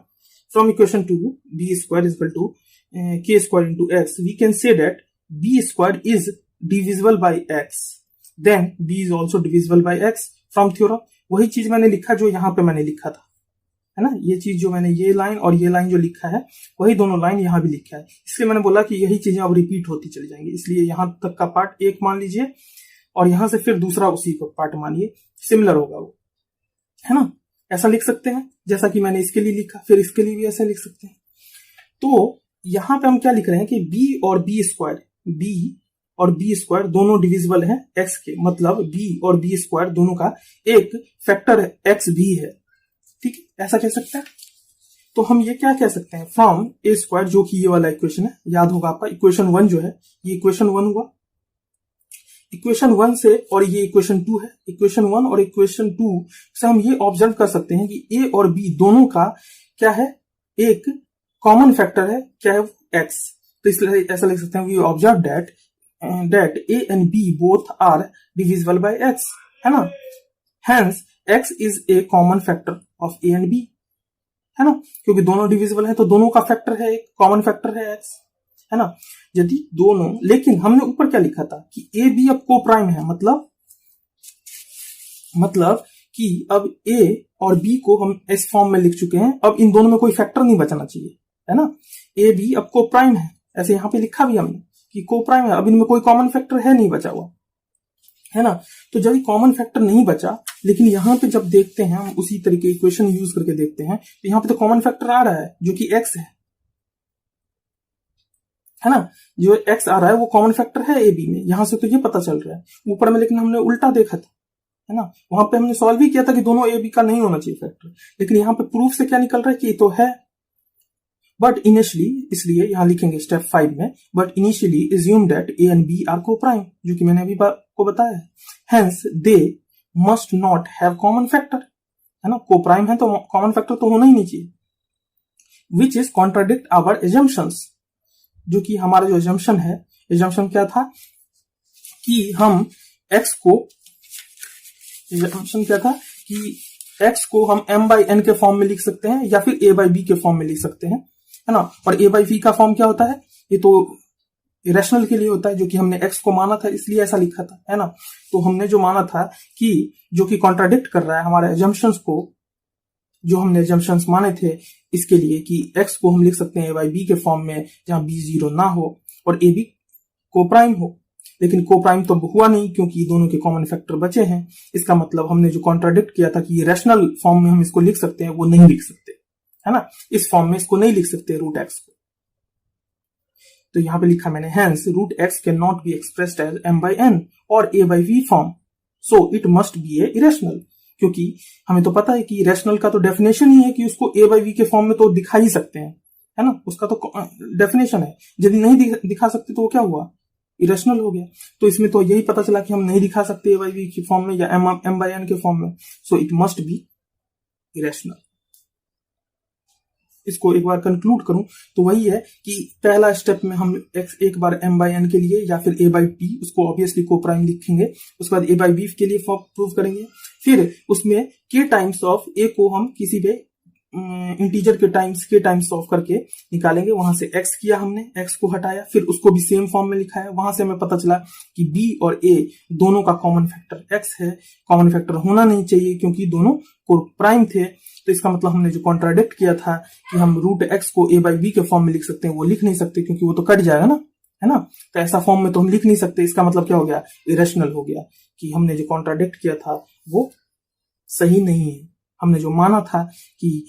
from equation 2 b square is equal to k square into x, we can say that b square is divisible by x, then b is also divisible by x from theorem. वही चीज मैंने लिखा जो यहाँ पे मैंने लिखा था, है ना, ये चीज जो मैंने ये लाइन और ये लाइन जो लिखा है वही दोनों लाइन यहाँ भी लिखा है, इसलिए मैंने बोला कि यही चीजें अब रिपीट होती चली जाएंगी, इसलिए यहां तक का पार्ट एक मान लीजिए और यहां से फिर दूसरा उसी को पार्ट मानिए, सिमिलर होगा वो, है ना। ऐसा लिख सकते हैं जैसा कि मैंने इसके लिए लिखा, फिर इसके लिए भी ऐसे लिख सकते हैं। तो यहां पे हम क्या लिख रहे हैं कि बी और बी स्क्वायर दोनों डिविजिबल हैं एक्स के, मतलब बी और बी स्क्वायर दोनों का एक फैक्टर एक्स भी है, ठीक है, ऐसा कह सकते हैं। तो हम ये क्या कह सकते हैं, फ्रॉम ए स्क्वायर, जो कि ये वाला इक्वेशन है, याद होगा आपका इक्वेशन 1 जो है, ये इक्वेशन 1 हुआ, इक्वेशन 1 से और ये इक्वेशन 2 है, इक्वेशन 1 और इक्वेशन 2 से हम ये ऑब्जर्व कर सकते हैं कि ए और बी दोनों का क्या है, एक कॉमन फैक्टर है, क्या है, एक्स। तो इसलिए ऐसा लिख सकते हैं, we observe that a and b both are divisible by x, है ना, hence x is a common factor of a and b, है ना, क्योंकि दोनों डिविजिबल है तो दोनों का फैक्टर है, एक कॉमन फैक्टर है एक्स, है ना। यदि दोनों, लेकिन हमने ऊपर क्या लिखा था कि ए बी अब को प्राइम है, मतलब कि अब ए और बी को हम इस फॉर्म में लिख चुके हैं, अब इन दोनों में कोई फैक्टर नहीं बचाना चाहिए, है ना। ए बी अब को प्राइम है, ऐसे यहां पे लिखा भी हमने कि को प्राइम है, अब इनमें कोई कॉमन फैक्टर है नहीं बचा हुआ, है ना। तो जब कॉमन फैक्टर नहीं बचा, लेकिन यहां पे जब देखते हैं हम उसी तरीके इक्वेशन यूज करके देखते हैं, तो यहां पे तो कॉमन फैक्टर आ रहा है जो कि एक्स है ना, जो एक्स आ रहा है वो कॉमन फैक्टर है ए बी में, यहां से तो ये पता चल रहा है। ऊपर में लेकिन हमने उल्टा देखा था, है ना, वहां पे हमने सॉल्व भी किया था कि दोनों ए बी का नहीं होना चाहिए फैक्टर, लेकिन यहाँ पे प्रूफ से क्या निकल रहा है कि ये तो है। बट इनिशियली, इसलिए यहां लिखेंगे स्टेप 5 में, but initially assume that a and b are coprime, जो कि मैंने अभी को बताया है, hence they must not have common factor, है ना, को प्राइम है तो कॉमन फैक्टर तो होना ही नहीं चाहिए, which is contradict our assumptions, जो कि हमारा जो एजम्पशन है, एजम्पशन क्या था कि हम x को, एजम्पशन क्या था कि x को हम m बाई n के फॉर्म में लिख सकते हैं या फिर a बाई b के फॉर्म में लिख सकते हैं, है ना। और a बाई b का फॉर्म क्या होता है, ये तो इरेशनल के लिए होता है, जो कि हमने x को माना था इसलिए ऐसा लिखा था, है ना। तो हमने जो माना था कि जो कि कॉन्ट्राडिक्ट कर रहा है हमारे एजम्पशंस को, जो हमने एजम्पशंस माने थे इसके लिए कि x को हम लिख सकते हैं a बाई b के फॉर्म में, जहां b 0 ना हो और a b को प्राइम हो, लेकिन को प्राइम तो हुआ नहीं क्योंकि दोनों के कॉमन फैक्टर बचे हैं। इसका मतलब हमने जो कॉन्ट्राडिक्ट किया था कि ये रैशनल फॉर्म में हम इसको लिख सकते हैं, वो नहीं लिख सकते, है ना, इस फॉर्म में इसको नहीं लिख सकते रूट एक्स को। तो यहां पे लिखा मैंने, hence root x can not be expressed as m by n और a by v form, so it must be a irrational, क्योंकि हमें तो पता है कि रैशनल का तो डेफिनेशन ही है कि उसको a बाई v के फॉर्म में तो दिखा ही सकते हैं, है ना, उसका तो डेफिनेशन है। यदि नहीं दिखा सकते तो वो क्या हुआ, इरेशनल हो गया। तो इसमें तो यही पता चला कि हम नहीं दिखा सकते a बाई v के फॉर्म में या m बाई n के फॉर्म में, सो इट मस्ट बी इरेशनल। इसको एक बार कंक्लूड करूं तो वही है कि पहला स्टेप में हम एक बार m बाई n के लिए या फिर a बाई p, उसको ऑब्वियसली को प्राइम लिखेंगे, उसके बाद a बाई b के लिए प्रूव करेंगे, फिर उसमें k टाइम्स ऑफ a को हम किसी भी इंटीजर के टाइम्स k टाइम्स ऑफ करके निकालेंगे, वहां से x किया हमने, x को हटाया, फिर उसको भी सेम फॉर्म में लिखा है, वहां से हमें पता चला कि b और a दोनों का कॉमन फैक्टर x है, कॉमन फैक्टर होना नहीं चाहिए क्योंकि दोनों को प्राइम थे। तो इसका मतलब हमने जो कॉन्ट्राडिक्ट किया था कि हम रूट x को a बाई b के फॉर्म में लिख सकते हैं, वो लिख नहीं सकते क्योंकि वो तो कट जाएगा ना, है ना। तो ऐसा फॉर्म में तो हम लिख नहीं सकते, इसका मतलब क्या हो गया, इरेशनल हो गया, कि हमने जो कॉन्ट्राडिक्ट किया था वो सही नहीं है। हमने जो माना था कि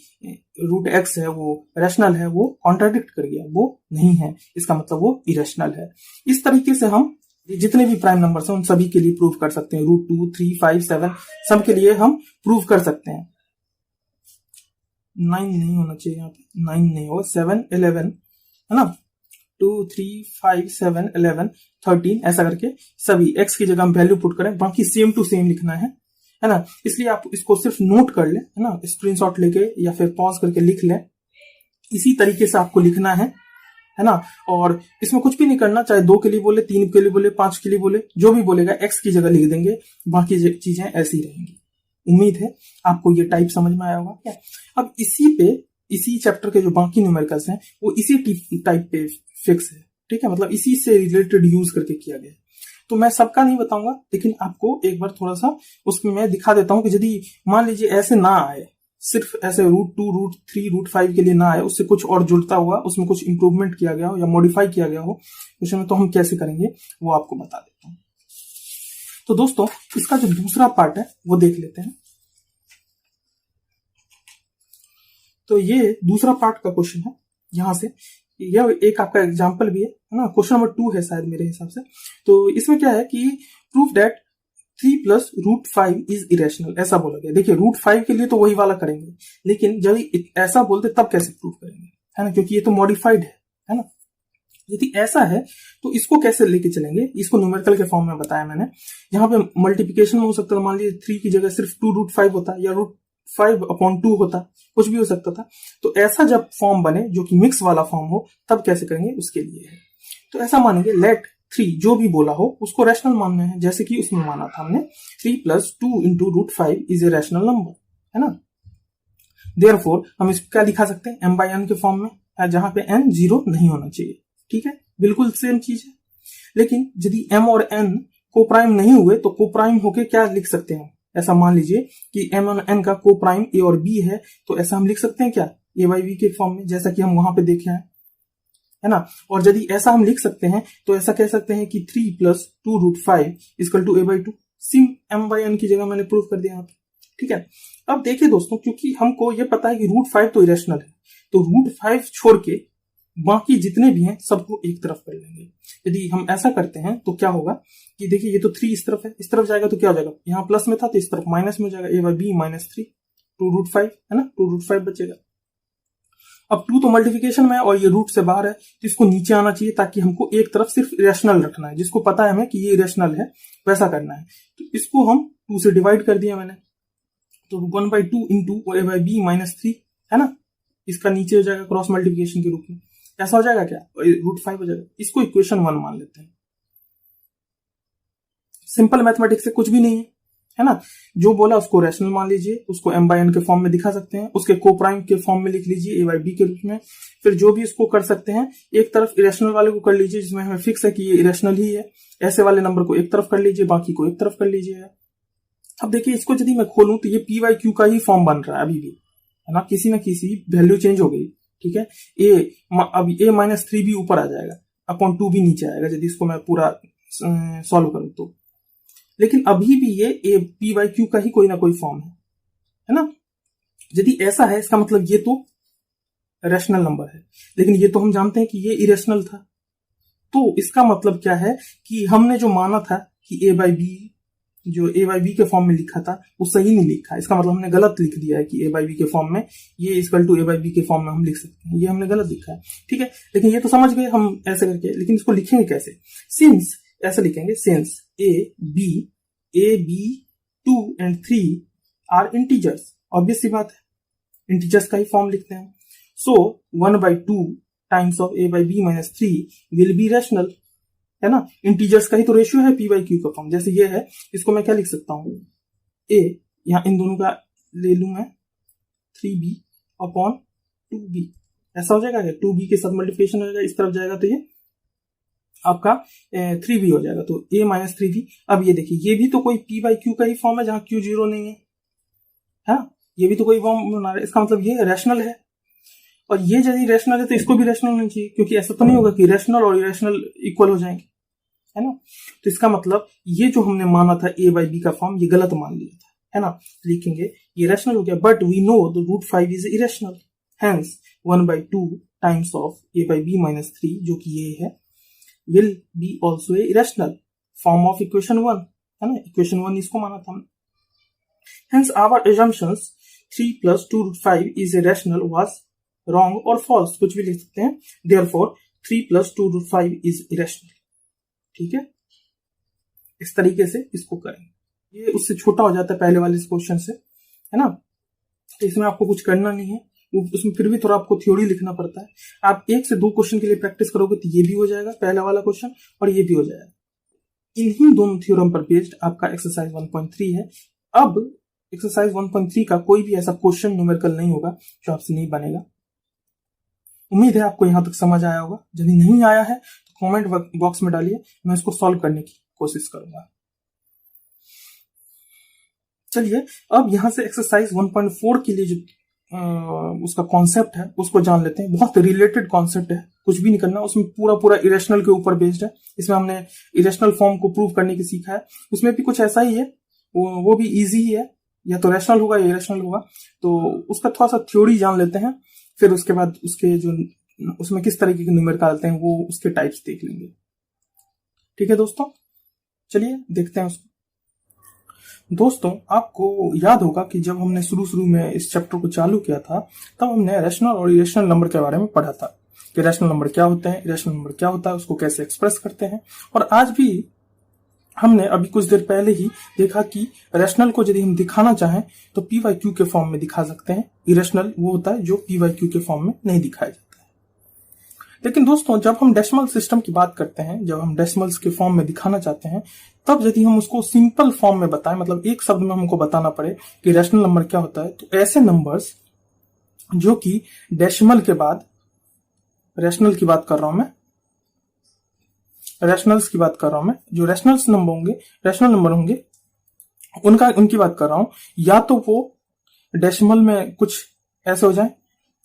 रूट x है वो रैशनल है, वो कॉन्ट्राडिक्ट कर गया, वो नहीं है, इसका मतलब वो इरेशनल है। इस तरीके से हम जितने भी प्राइम नंबर्स हैं उन सभी के लिए प्रूव कर सकते हैं, रूट 2, 3, 5, 7 सब के लिए हम प्रूव कर सकते हैं। 9 नहीं होना चाहिए, यहाँ पे 9 नहीं होगा, 7 11 है ना, 2 3 5 7 11 13 ऐसा करके सभी x की जगह हम वैल्यू पुट करें, बाकी सेम टू सेम लिखना है ना। इसलिए आप इसको सिर्फ नोट कर लें, है ना, स्क्रीनशॉट लेके या फिर पॉज करके लिख लें। इसी तरीके से आपको लिखना है ना। और इसमें कुछ भी नहीं करना, चाहे 2 के लिए बोले, 3 के लिए बोले, 5 के लिए बोले, जो भी बोलेगा x की जगह लिख देंगे, बाकी चीजें ऐसी रहेंगी। उम्मीद है आपको ये टाइप समझ में आया होगा क्या। अब इसी चैप्टर के जो बाकी न्यूमेरिकल्स हैं वो इसी टाइप पे फिक्स है, ठीक है, मतलब इसी से रिलेटेड यूज करके किया गया है। तो मैं सबका नहीं बताऊंगा, लेकिन आपको एक बार थोड़ा सा उसमें मैं दिखा देता हूं कि यदि मान लीजिए ऐसे ना आए, सिर्फ ऐसे √2 √3 √5 के लिए ना आए, उससे कुछ और जुड़ता हुआ, उसमें कुछ इंप्रूवमेंट किया गया हो या मॉडिफाई किया गया हो उसमें, तो हम कैसे करेंगे वो आपको बता देता हूं। तो दोस्तों इसका जो दूसरा पार्ट है वो देख लेते हैं। तो ये दूसरा पार्ट का क्वेश्चन है, यहां से यह एक आपका एग्जांपल भी है ना, क्वेश्चन नंबर 2 है शायद मेरे हिसाब से। तो इसमें क्या है कि प्रूफ दैट 3 + √5 इज इरेशनल, ऐसा बोला गया। देखिए √5 के लिए तो वही वाला करेंगे, लेकिन जब ऐसा बोलते तब कैसे प्रूफ करेंगे, है ना, क्योंकि ये तो मॉडिफाइड है ना। यदि ऐसा है तो इसको कैसे लेके चलेंगे, इसको न्यूमेरिकल के फॉर्म में बताया मैंने। यहाँ पे मल्टीप्लिकेशन में हो सकता था, मान लीजिए 3 की जगह सिर्फ 2 √5 होता, या √5/2 होता, कुछ भी हो सकता था। तो ऐसा जब फॉर्म बने जो कि मिक्स वाला फॉर्म हो, तब कैसे करेंगे उसके लिए है। तो ऐसा मानेंगे लेट 3 जो भी बोला हो उसको रैशनल मानना है, जैसे कि उसमें माना था हमने 3 + 2 × √5 इज ए रैशनल नंबर, है ना। देयरफॉर हम इसको क्या लिखा सकते हैं, m/n के फॉर्म में, जहां पे n 0 नहीं होना चाहिए, ठीक है, बिल्कुल सेम चीज है। लेकिन यदि m और n को प्राइम नहीं हुए तो को प्राइम होके क्या लिख सकते हैं, ऐसा मान लीजिए कि m और n का को प्राइम a और b है, तो ऐसा हम लिख सकते हैं क्या, a/b के फॉर्म में, जैसा कि हम वहां पे देखे हैं, है ना। और यदि ऐसा हम लिख सकते हैं तो ऐसा कह सकते हैं कि 3 + 2 √5 = a/2, सिम m/n की जगह मैंने प्रूफ कर दिया यहाँ पे, ठीक है। अब देखिए दोस्तों, क्योंकि हमको ये पता है कि √5 तो इरेशनल है, तो √5 छोड़ के बाकी जितने भी हैं सबको एक तरफ कर लेंगे। यदि हम ऐसा करते हैं तो क्या होगा कि देखिए ये तो 3 इस तरफ है, इस तरफ जाएगा तो क्या हो जाएगा, यहाँ प्लस में था तो इस तरफ माइनस में हो जाएगा, a/b - 3 2 √5 है ना, 2 √5 बचेगा। अब 2 तो मल्टीप्लिकेशन में है और ये रूट से बाहर है, तो इसको नीचे आना चाहिए, ताकि हमको एक तरफ सिर्फ इरेशनल रखना है, जिसको पता है हमें कि ये इरेशनल है, वैसा करना है। तो इसको हम 2 से डिवाइड कर दिया मैंने, तो 1/2 × a/b - 3 है ना, इसका नीचे हो जाएगा क्रॉस मल्टीप्लिकेशन के रूप में, ऐसा हो जाएगा क्या, √5 हो जाएगा। इसको इक्वेशन 1 मान लेते हैं। सिंपल मैथमेटिक्स से कुछ भी नहीं है ना, जो बोला उसको रैशनल मान लीजिए, उसको m/n के फॉर्म में दिखा सकते हैं, उसके को प्राइम के फॉर्म में लिख लीजिए a/b के रूप में। फिर जो भी इसको कर सकते हैं, एक तरफ इरेशनल वाले को कर लीजिए जिसमें हमें फिक्स है कि ये इरेशनल ही है, ऐसे वाले नंबर को एक तरफ कर लीजिए, बाकी को एक तरफ कर लीजिए। अब देखिए इसको यदि मैं खोलूं तो ये p/q का ही फॉर्म बन रहा है अभी भी, है ना, किसी ना किसी वैल्यू चेंज हो गई, ठीक है। अब a - 3 भी ऊपर आ जाएगा, /2 भी नीचे आएगा यदि इसको मैं पूरा सॉल्व करूं तो, लेकिन अभी भी ये p/q का ही कोई ना कोई फॉर्म है ना। यदि ऐसा है इसका मतलब ये तो रैशनल नंबर है, लेकिन ये तो हम जानते हैं कि ये इरेशनल था। तो इसका मतलब क्या है कि हमने जो माना था कि a/b के फॉर्म में लिखा था वो सही नहीं लिखा, इसका मतलब हमने गलत लिख दिया है कि a/b के फॉर्म में, ये = a/b के फॉर्म में हम लिख सकते हैं, ये हमने गलत लिखा है, ठीक है। लेकिन ये तो समझ गए हम ऐसे करके, लेकिन इसको लिखेंगे कैसे, सिंस ऐसे लिखेंगे, since a, b, 2 and 3 are integers, obvious सी बात है, इंटीजर्स का ही फॉर्म लिखते हैं। So 1/2 times of a/b - 3 will be rational, है ना, इंटीजर्स का ही तो रेशियो है p/q का फॉर्म। जैसे ये है, इसको मैं क्या लिख सकता हूँ, a, यहाँ इन दोनों का ले लू मैं 3b/2b, ऐसा हो जाएगा क्या, 2b के साथ मल्टीप्लिकेशन हो जाएगा, इस तरफ जाएगा तो ये आपका 3b हो जाएगा, तो a - 3b। अब ये देखिए ये भी तो कोई p/q का ही फॉर्म है, जहां q 0 नहीं है, हाँ, ये भी तो कोई फॉर्म बना रहा है, इसका मतलब ये रैशनल है। और ये यदि रैशनल है तो इसको भी रैशनल होना चाहिए, क्योंकि ऐसा तो नहीं होगा कि रैशनल और इरेशनल इक्वल हो जाएंगे, है ना। तो इसका मतलब ये जो हमने माना था a/b का फॉर्म, ये गलत मान लिया था, है ना। लिखेंगे ये रैशनल हो गया, but we know the √5 is irrational, hence 1/2 times of a/b - 3 जो कि ये है will be also a irrational form of equation 1, है ना, इक्वेशन 1 इसको माना था हमने। Hence our assumptions 3 + 2√5 is a rational was wrong और फॉल्स, कुछ भी लिख सकते हैं। Therefore 3 + 2√5 is irrational. ठीक है, इस तरीके से इसको करेंगे। ये उससे छोटा हो जाता है पहले वाले क्वेश्चन से, है ना। इसमें आपको कुछ करना नहीं है, उसमें फिर भी थोड़ा आपको थ्योरी लिखना पड़ता है। आप 1 से 2 क्वेश्चन के लिए प्रैक्टिस करोगे तो ये भी हो जाएगा पहला वाला क्वेश्चन, और ये भी हो जाएगा। इन्हीं दोनों थ्योरम पर बेस्ड आपका एक्सरसाइज 1.3 है। अब एक्सरसाइज 1.3 का कोई भी ऐसा क्वेश्चन न्यूमेरिकल नहीं होगा जो आपसे नहीं बनेगा। उम्मीद है आपको यहां तक समझ आया होगा। यदि नहीं आया है तो कमेंट बॉक्स में डालिए, मैं इसको सॉल्व करने की कोशिश करूंगा। चलिए अब यहां से एक्सरसाइज 1.4 के लिए जो उसका कॉन्सेप्ट है उसको जान लेते हैं। बहुत रिलेटेड कॉन्सेप्ट है, कुछ भी नहीं करना, उसमें पूरा इरेशनल के ऊपर बेस्ड है। इसमें हमने इरेशनल फॉर्म को प्रूव करने की सीखा है। उसमें भी कुछ ऐसा ही है, वो भी इजी ही है, या तो रैशनल होगा या इरेशनल होगा। तो उसका थोड़ा सा थ्योरी जान लेते हैं, फिर उसके बाद उसके जो उसमें किस तरीके के न्यूमेरिकल आते हैं वो उसके टाइप्स देख लेंगे। ठीक है दोस्तों, चलिए देखते हैं उसको। दोस्तों आपको याद होगा कि जब हमने शुरू में इस चैप्टर को चालू किया था तब हमने रैशनल और इरेशनल नंबर के बारे में पढ़ा था कि रैशनल नंबर क्या होते हैं, इरेशनल नंबर क्या होता है, उसको कैसे एक्सप्रेस करते हैं। और आज भी हमने अभी कुछ देर पहले ही देखा कि रैशनल को यदि हम दिखाना चाहें तो PYQ के फॉर्म में दिखा सकते हैं। इरेशनल वो होता है जो PYQ के फॉर्म में नहीं दिखाया जाता है। लेकिन दोस्तों जब हम डेसिमल सिस्टम की बात करते हैं, जब हम डेसिमल्स के फॉर्म में दिखाना चाहते हैं, तब यदि हम उसको सिंपल फॉर्म में बताएं, मतलब एक शब्द में हमको बताना पड़े कि रैशनल नंबर क्या होता है, तो ऐसे नंबर्स जो कि डेसिमल के बाद, रैशनल की बात कर रहा हूं मैं, रैशनल्स की बात कर रहा हूं मैं, जो रैशनल्स नंबर होंगे, रैशनल नंबर होंगे, उनकी बात कर रहा हूं, या तो वो डेसिमल में कुछ ऐसे हो जाए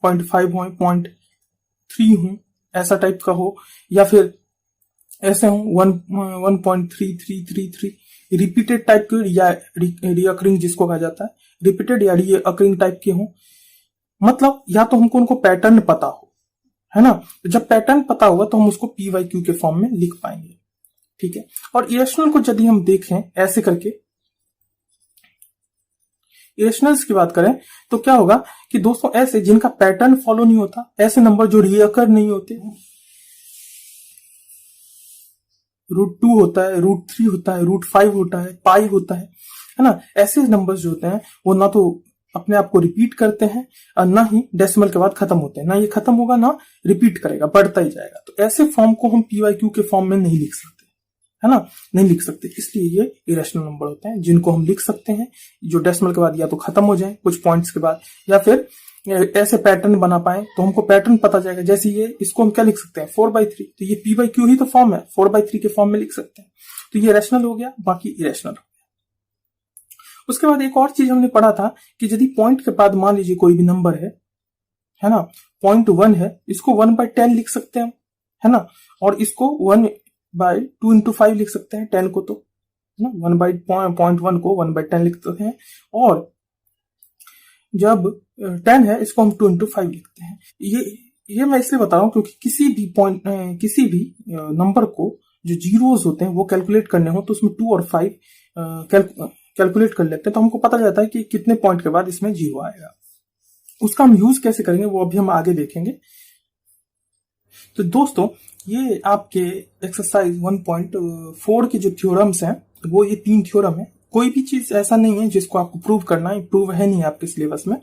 0.5 हो, 0.3 हो, ऐसा टाइप का हो, या फिर ऐसे हो 1.3333 रिपीटेड टाइप के, या रीअकरिंग जिसको कहा जाता है, रिपीटेड या रीअकरिंग टाइप के हो। मतलब या तो हमको उनको पैटर्न पता हो, है ना। जब पैटर्न पता होगा तो हम उसको PYQ के फॉर्म में लिख पाएंगे। ठीक है, और इरेशनल को यदि हम देखें ऐसे करके, इरेशनल्स की बात करें तो क्या होगा कि दोस्तों ऐसे जिनका पैटर्न फॉलो नहीं होता, ऐसे नंबर जो रीअकर नहीं होते, √2 होता है, √3 होता है, √5 होता है, पाई होता है ना। ऐसे नंबर्स जो होते हैं वो ना तो अपने आप को रिपीट करते हैं और ना ही डेसिमल के बाद खत्म होते हैं। ना ये खत्म होगा ना रिपीट करेगा, बढ़ता ही जाएगा। तो ऐसे फॉर्म को हम PYQ के फॉर्म में नहीं लिख सकते, है ना, नहीं लिख सकते। इसलिए ये इरेशनल नंबर होते हैं जिनको हम लिख सकते हैं, जो डेसिमल के बाद या तो खत्म हो जाए कुछ पॉइंट्स के बाद, या फिर ऐसे पैटर्न बना पाए तो हमको पैटर्न पता जाएगा। जैसे ये, इसको हम क्या लिख सकते हैं 4/3, तो ये PYQ ही तो फॉर्म है, 4/3 के फॉर्म में लिख सकते हैं। तो ये रैशनल हो गया, बाकी इरेशनल हो गया। उसके बाद एक और चीज हमने पढ़ा था कि यदि पॉइंट के बाद मान लीजिए कोई भी नंबर है ना, 0.1 है, इसको 1/10 लिख सकते हैं, है ना, और इसको 1/2 × 5 लिख सकते हैं 10 को, तो ना 1/0.1 को 1/10 लिख सकते हैं। और जब 10 है इसको हम 2 × 5 लिखते हैं। ये मैं इसलिए बता रहा हूं क्योंकि किसी भी नंबर को जो जीरोस होते हैं वो कैलकुलेट करने हो तो उसमें 2 और 5 कैलकुलेट कर लेते हैं, तो हमको पता जाता है कि कितने पॉइंट के बाद इसमें जीरो आएगा। उसका हम यूज कैसे करेंगे वो अभी हम आगे देखेंगे। तो दोस्तों ये आपके एक्सरसाइज 1.4 के जो थ्योरम्स हैं वो ये 3 थ्योरम है। कोई भी चीज ऐसा नहीं है जिसको आपको प्रूव करना है, प्रूव है नहीं आपके सिलेबस में।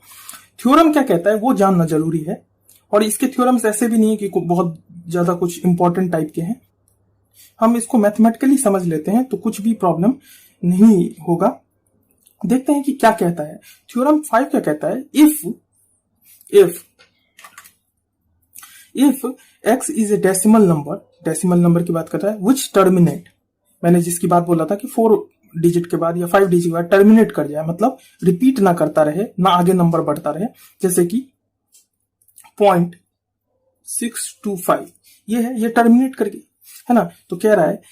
थ्योरम क्या कहता है वो जानना जरूरी है, और इसके थ्योरम्स ऐसे भी नहीं है कि बहुत ज्यादा कुछ इंपॉर्टेंट टाइप के हैं। हम इसको मैथमेटिकली समझ लेते हैं तो कुछ भी प्रॉब्लम नहीं होगा। देखते हैं कि क्या कहता है थ्योरम 5। क्या कहता है, if x is a decimal number की बात कर रहा है, विच टर्मिनेट, मैंने जिसकी बात बोला था कि 4 डिजिट के बाद या 5 डिजिट के बाद टर्मिनेट कर जाए, मतलब रिपीट ना करता रहे, ना आगे नंबर बढ़ता रहे, जैसे कि 0.625 ये है, ये टर्मिनेट करके, है ना। तो कह रहा है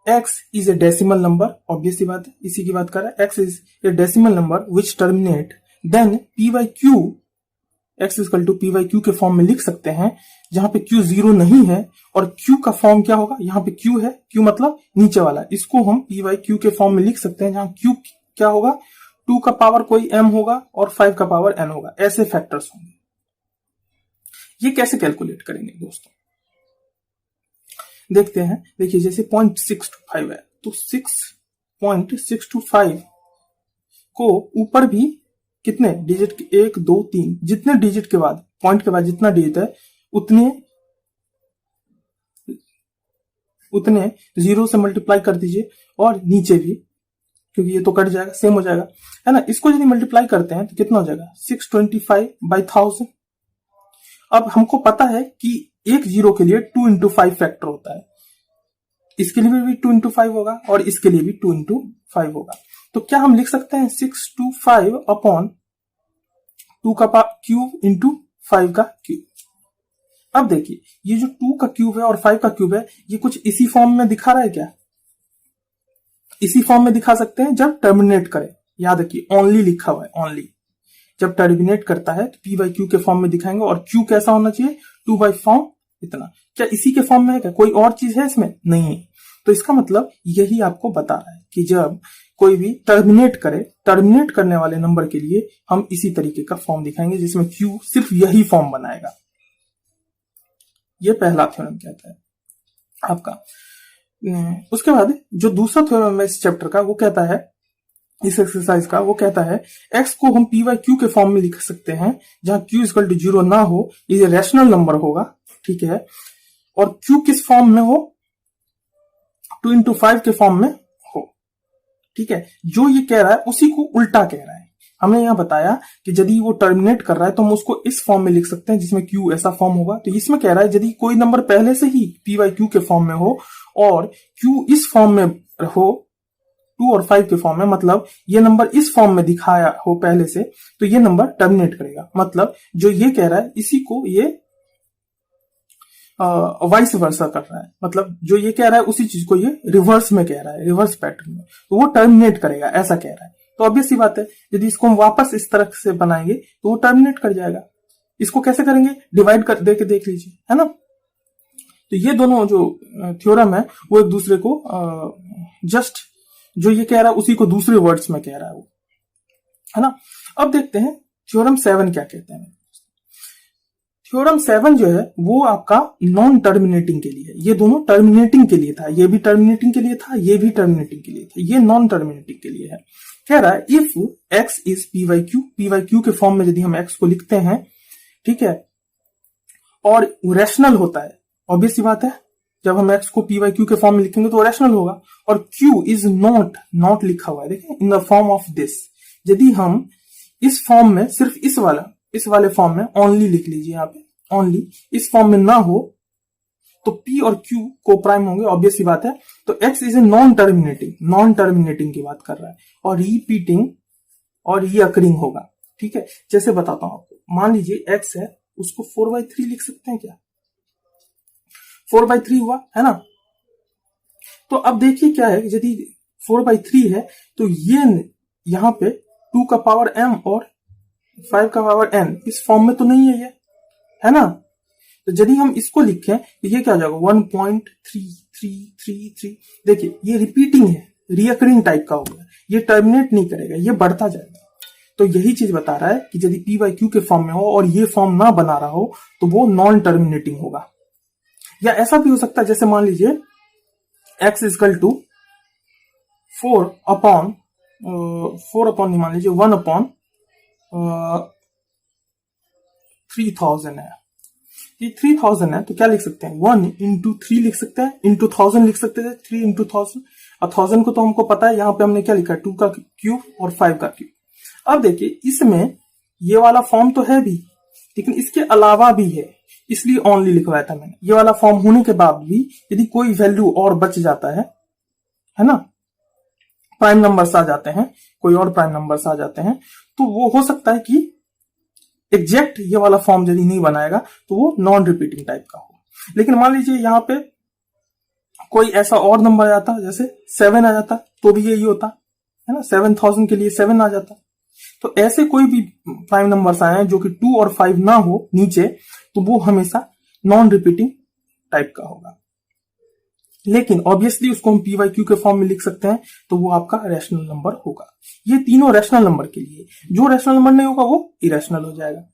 x is a decimal number, obvious सी बात है, इसी की बात कर रहा है। x is a decimal number which terminate, then PYQ, x equal to PYQ के फॉर्म में लिख सकते हैं, जहां पे Q 0 नहीं है, और Q का फॉर्म क्या होगा, यहाँ पे Q है, Q मतलब नीचे वाला, इसको हम PYQ के फॉर्म में लिख सकते हैं, जहां Q क्या होगा 2 का पावर कोई m होगा और 5 का पावर n होगा, ऐसे फैक्टर्स होंगे। ये कैसे कैलकुलेट करेंगे दोस्तों, देखते हैं। देखिए जैसे 0.625 है तो 6.625 को ऊपर भी कितने डिजिट, 1 2 3, जितने डिजिट के बाद, पॉइंट के बाद जितना डिजिट है उतने जीरो से मल्टीप्लाई कर दीजिए, और नीचे भी, क्योंकि ये तो कट जाएगा, सेम हो जाएगा, है ना। इसको यदि मल्टीप्लाई करते हैं तो कितना हो जाएगा, 625/1000। अब हमको पता है कि एक जीरो के लिए 2 into 5 फैक्टर होता है, इसके लिए भी 2 into 5 होगा और इसके लिए भी 2 into 5 होगा। तो क्या हम लिख सकते हैं 625/2 का क्यूब इंटू 5 का क्यूब। अब देखिए ये जो 2 का क्यूब है और 5 का क्यूब है, ये कुछ इसी फॉर्म में दिखा रहा है क्या, इसी फॉर्म में दिखा सकते हैं जब टर्मिनेट करे। याद रखिए ओनली लिखा हुआ है, ओनली जब टर्मिनेट करता है तो p बाई क्यू के फॉर्म में दिखाएंगे, और q कैसा होना चाहिए, 2 बाई फॉर्म इतना। क्या इसी के फॉर्म में है क्या, कोई और चीज है इसमें, नहीं है। तो इसका मतलब यही आपको बता रहा है कि जब कोई भी टर्मिनेट करे, टर्मिनेट करने वाले नंबर के लिए हम इसी तरीके का फॉर्म दिखाएंगे जिसमें q सिर्फ यही फॉर्म बनाएगा। ये पहला थ्योरम कहता है आपका। उसके बाद जो दूसरा थ्योरम है इस चैप्टर का, वो कहता है, इस एक्सरसाइज का, वो कहता है x को हम p बाई क्यू के फॉर्म में लिख सकते हैं, जहां q इक्वल टू 0 ना हो, ये रैशनल नंबर होगा, ठीक है। और q किस फॉर्म में हो, 2 into 5 के फॉर्म में हो, ठीक है। जो ये कह रहा है उसी को उल्टा कह रहा है। हमने यहां बताया कि यदि वो टर्मिनेट कर रहा है तो हम उसको इस फॉर्म में लिख सकते हैं जिसमें q ऐसा फॉर्म होगा। तो इसमें कह रहा है यदि कोई नंबर पहले से ही p बाई क्यू के फॉर्म में हो और q इस फॉर्म में हो, 2 और 5 के फॉर्म में, मतलब ये नंबर इस फॉर्म में दिखाया हो पहले से, तो ये नंबर टर्मिनेट करेगा। मतलब जो ये कह रहा है इसी को ये वाइस वर्सा कर रहा है, मतलब जो ये कह रहा है उसी चीज को ये रिवर्स में कह रहा है, रिवर्स पैटर्न में, तो वो टर्मिनेट करेगा, ऐसा कह रहा है। तो ऑब्वियस सी बात है, यदि इसको हम वापस इस तरह से बनाएंगे तो वो टर्मिनेट कर जाएगा। इसको कैसे करेंगे, डिवाइड कर दे के देख लीजिए, है ना। तो ये दोनों जो थ्योरम है वो एक दूसरे को जस्ट जो ये कह रहा है उसी को दूसरे वर्ड्स में कह रहा है वो, है ना। अब देखते हैं थ्योरम 7 क्या कहते हैं। थ्योरम 7 जो है वो आपका नॉन टर्मिनेटिंग के लिए है। ये दोनों टर्मिनेटिंग के लिए था, ये भी टर्मिनेटिंग के लिए था, ये भी टर्मिनेटिंग के लिए था, ये नॉन टर्मिनेटिंग के लिए है। कह रहा है if x is p by Q के फॉर्म में यदि हम x को लिखते हैं, ठीक है, और रैशनल होता है, ऑब्वियस सी बात है, जब हम x को p बाई क्यू के फॉर्म में लिखेंगे तो रैशनल होगा, और q इज नॉट लिखा हुआ है, देखिए in the form of this. यदि हम इस फॉर्म में, सिर्फ इस वाले फॉर्म में ओनली लिख लीजिए, यहाँ पे ओनली, इस फॉर्म में ना हो तो p और q को प्राइम होंगे, ऑब्वियस सी बात है। तो x is a non terminating की बात कर रहा है, और रिपीटिंग और रीअकरिंग होगा, ठीक है। जैसे बताता हूं आपको, मान लीजिए x है, उसको 4/3 लिख सकते हैं क्या, 4/3 हुआ, है ना। तो अब देखिए क्या है, यदि 4/3 है तो ये यहां पे 2 का पावर m और 5 का पावर n इस फॉर्म में तो नहीं है ये, है ना। तो यदि हम इसको लिखें तो ये क्या हो जाएगा, 1.3333। देखिए ये रिपीटिंग है, रीअकरिंग टाइप का होगा, ये टर्मिनेट नहीं करेगा, ये बढ़ता जाएगा। तो यही चीज बता रहा है कि यदि p बाई क्यू के फॉर्म में हो और ये फॉर्म ना बना रहा हो तो वो नॉन टर्मिनेटिंग होगा। या ऐसा भी हो सकता है, जैसे मान लीजिए x इक्वल टू 4 अपॉन नहीं, मान लीजिए 1/3000 है। ये 3000 है तो क्या लिख सकते हैं, 1 into 3 लिख सकते हैं, into 1000 लिख सकते हैं, 3 into 1000। और 1000 को तो हमको पता है, यहाँ पे हमने क्या लिखा है, 2 का क्यूब और 5 का क्यूब। अब देखिए इसमें ये वाला फॉर्म तो है भी, लेकिन इसके अलावा भी है, इसलिए ओनली लिखवाया था मैंने। ये वाला फॉर्म होने के बाद भी यदि कोई वैल्यू और बच जाता है ना, प्राइम नंबर्स आ जाते हैं, कोई और प्राइम नंबर्स आ जाते हैं, तो वो हो सकता है कि एग्जैक्ट ये वाला फॉर्म यदि नहीं बनाएगा तो वो नॉन रिपीटिंग टाइप का हो। लेकिन मान लीजिए यहाँ पे कोई ऐसा और नंबर आ जाता, जैसे 7 आ जाता, तो भी यही होता, है ना, 7000 के लिए 7 आ जाता। तो ऐसे कोई भी प्राइम नंबर्स आए हैं जो कि 2 और 5 ना हो नीचे, तो वो हमेशा नॉन रिपीटिंग टाइप का होगा। लेकिन ऑब्वियसली उसको हम PYQ के फॉर्म में लिख सकते हैं, तो वो आपका रैशनल नंबर होगा। ये तीनों रैशनल नंबर के लिए, जो रैशनल नंबर नहीं होगा वो इरेशनल हो जाएगा।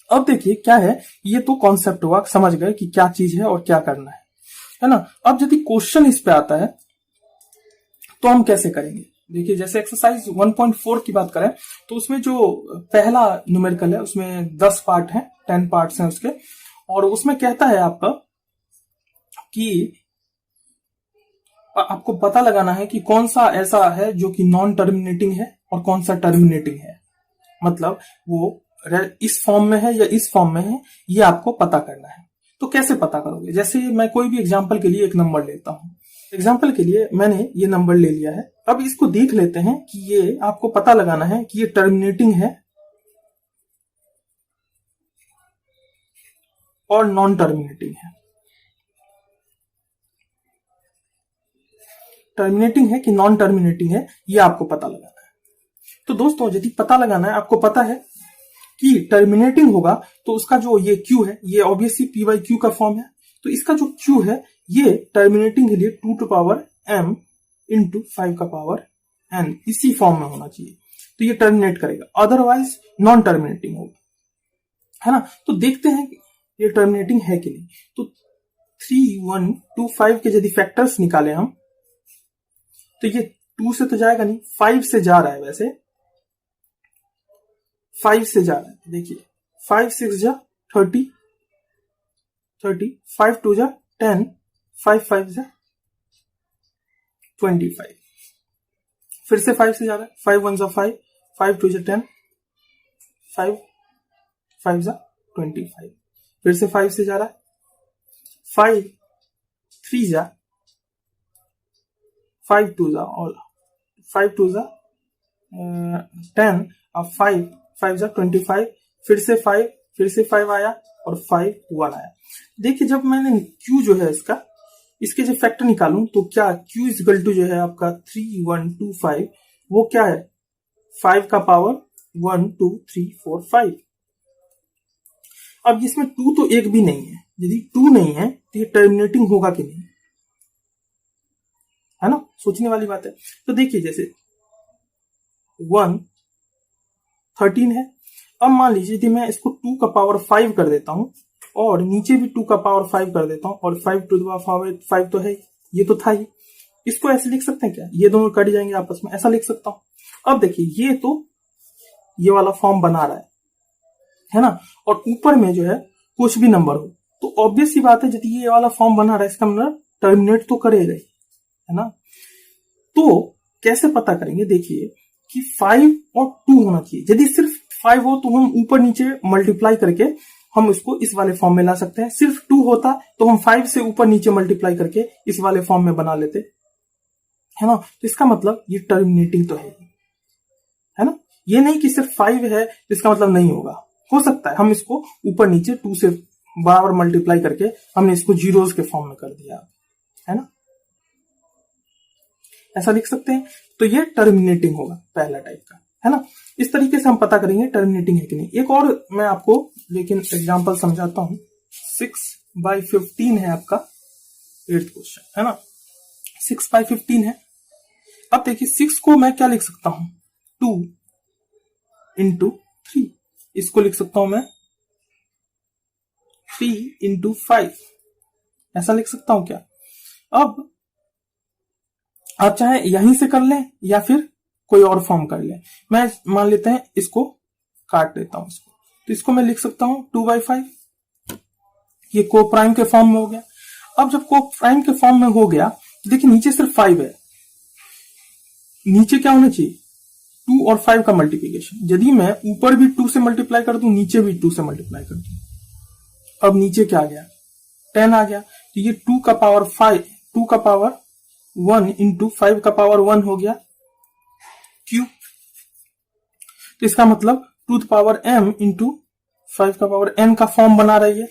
अब देखिए क्या है, ये तो कॉन्सेप्ट हुआ, समझ गए कि क्या चीज है और क्या करना है ना। अब यदि क्वेश्चन इस पे आता है तो हम कैसे करेंगे। देखिए जैसे एक्सरसाइज 1.4 की बात करें तो उसमें जो पहला न्यूमेरिकल है उसमें 10 पार्ट हैं, 10 पार्ट्स हैं उसके, और उसमें कहता है आपका कि आपको पता लगाना है कि कौन सा ऐसा है जो कि नॉन टर्मिनेटिंग है और कौन सा टर्मिनेटिंग है, मतलब वो इस फॉर्म में है या इस फॉर्म में है, ये आपको पता करना है। तो कैसे पता करोगे, जैसे मैं कोई भी एग्जांपल के लिए एक नंबर लेता हूं, एग्जांपल के लिए मैंने ये नंबर ले लिया है। अब इसको देख लेते हैं कि ये आपको पता लगाना है कि ये टर्मिनेटिंग है और नॉन टर्मिनेटिंग है। टर्मिनेटिंग है कि नॉन टर्मिनेटिंग है, ये आपको पता लगाना है। तो दोस्तों यदि पता लगाना है, आपको पता है कि टर्मिनेटिंग होगा तो उसका जो ये Q है ये ऑब्वियसली PYQ का फॉर्म है, तो इसका जो Q है ये टर्मिनेटिंग के लिए 2 to power m इंटू 5 का पावर n इसी फॉर्म में होना चाहिए, तो ये टर्मिनेट करेगा, अदरवाइज नॉन टर्मिनेटिंग होगा, है ना। तो देखते हैं ये टर्मिनेटिंग है कि नहीं। तो 3, 1, 2, 5 के यदि फैक्टर्स निकाले हम तो ये 2 से तो जाएगा नहीं, 5 से जा रहा है, वैसे 5 से जा रहा है। देखिए 5 6 जा 30, 5 2 जा 10, 5 5 जा 25, फिर से 5 से जा रहा है, 5 1 जा 5, 5 2 जा 10, 5 5 जा 25, फिर से 5 से जा रहा है, 5 3 जा 5 2 जा और 5 2 जा 10, अब 5 5 जा 25, फिर से 5 आया और 5 1 आया। देखिए जब मैंने Q जो है इसके जब फैक्टर निकालूं तो क्या Q इक्वल टू जो है आपका 3 1 2 5, वो क्या है 5 का पावर 1 2 3 4 5। अब इसमें 2 तो एक भी नहीं है, यदि 2 नहीं है तो ये टर्मिनेटिंग होगा कि नहीं, है ना, सोचने वाली बात है। तो देखिए जैसे 1 13 है, अब मान लीजिए यदि मैं इसको 2 का पावर 5 कर देता हूं और नीचे भी 2 का पावर 5 कर देता हूं, और 5 टू द पावर 5 तो है, ये तो था ही, इसको ऐसे लिख सकते हैं क्या, ये दोनों कट जाएंगे आपस में, ऐसा लिख सकता हूं। अब देखिए ये तो ये वाला फॉर्म बना रहा है ना, और ऊपर में जो है कुछ भी नंबर हो, तो ऑब्वियस सी बात है यदि ये वाला फॉर्म बना रहा है इसका मतलब टर्मिनेट तो करेगा, है ना। तो कैसे पता करेंगे, देखिए कि 5 और 2 होना चाहिए, यदि सिर्फ 5 हो तो हम ऊपर नीचे मल्टीप्लाई करके हम इसको इस वाले फॉर्म में ला सकते हैं, सिर्फ 2 होता तो हम 5 से ऊपर नीचे मल्टीप्लाई करके इस वाले फॉर्म में बना लेते, है ना। तो इसका मतलब ये टर्मिनेटिंग तो है ना, ये नहीं कि सिर्फ 5 है तो इसका मतलब नहीं होगा, हो सकता है हम इसको ऊपर नीचे 2 से बराबर मल्टीप्लाई करके हमने इसको जीरोस के फॉर्म में कर दिया, है ना, ऐसा लिख सकते हैं। तो ये टर्मिनेटिंग होगा पहला टाइप का, है ना। इस तरीके से हम पता करेंगे टर्मिनेटिंग है कि नहीं। एक और मैं आपको लेकिन एग्जांपल समझाता हूं, 6/15 है आपका 8th क्वेश्चन, है ना, 6/15 है। अब देखिए 6 को मैं क्या लिख सकता हूं, 2 इंटू 3, इसको लिख सकता हूं मैं 3 इंटू 5, ऐसा लिख सकता हूं क्या। अब आप चाहे यहीं से कर लें या फिर कोई और फॉर्म कर लें, मैं मान लेते हैं इसको काट लेता हूं इसको, तो इसको मैं लिख सकता हूं 2/5, ये को प्राइम के फॉर्म में हो गया। अब जब को प्राइम के फॉर्म में हो गया तो देखिए नीचे सिर्फ 5 है, नीचे क्या होना चाहिए 2 और 5 का मल्टीप्लीकेशन। यदि मैं ऊपर भी 2 से मल्टीप्लाई कर दूं नीचे भी 2 से मल्टीप्लाई कर दूं, अब नीचे क्या आ गया 10 आ गया, तो ये 2 का पावर 1 इंटू 5 का पावर 1 हो गया Q। तो इसका मतलब 2 पावर m इंटू 5 का पावर n का फॉर्म बना रही है,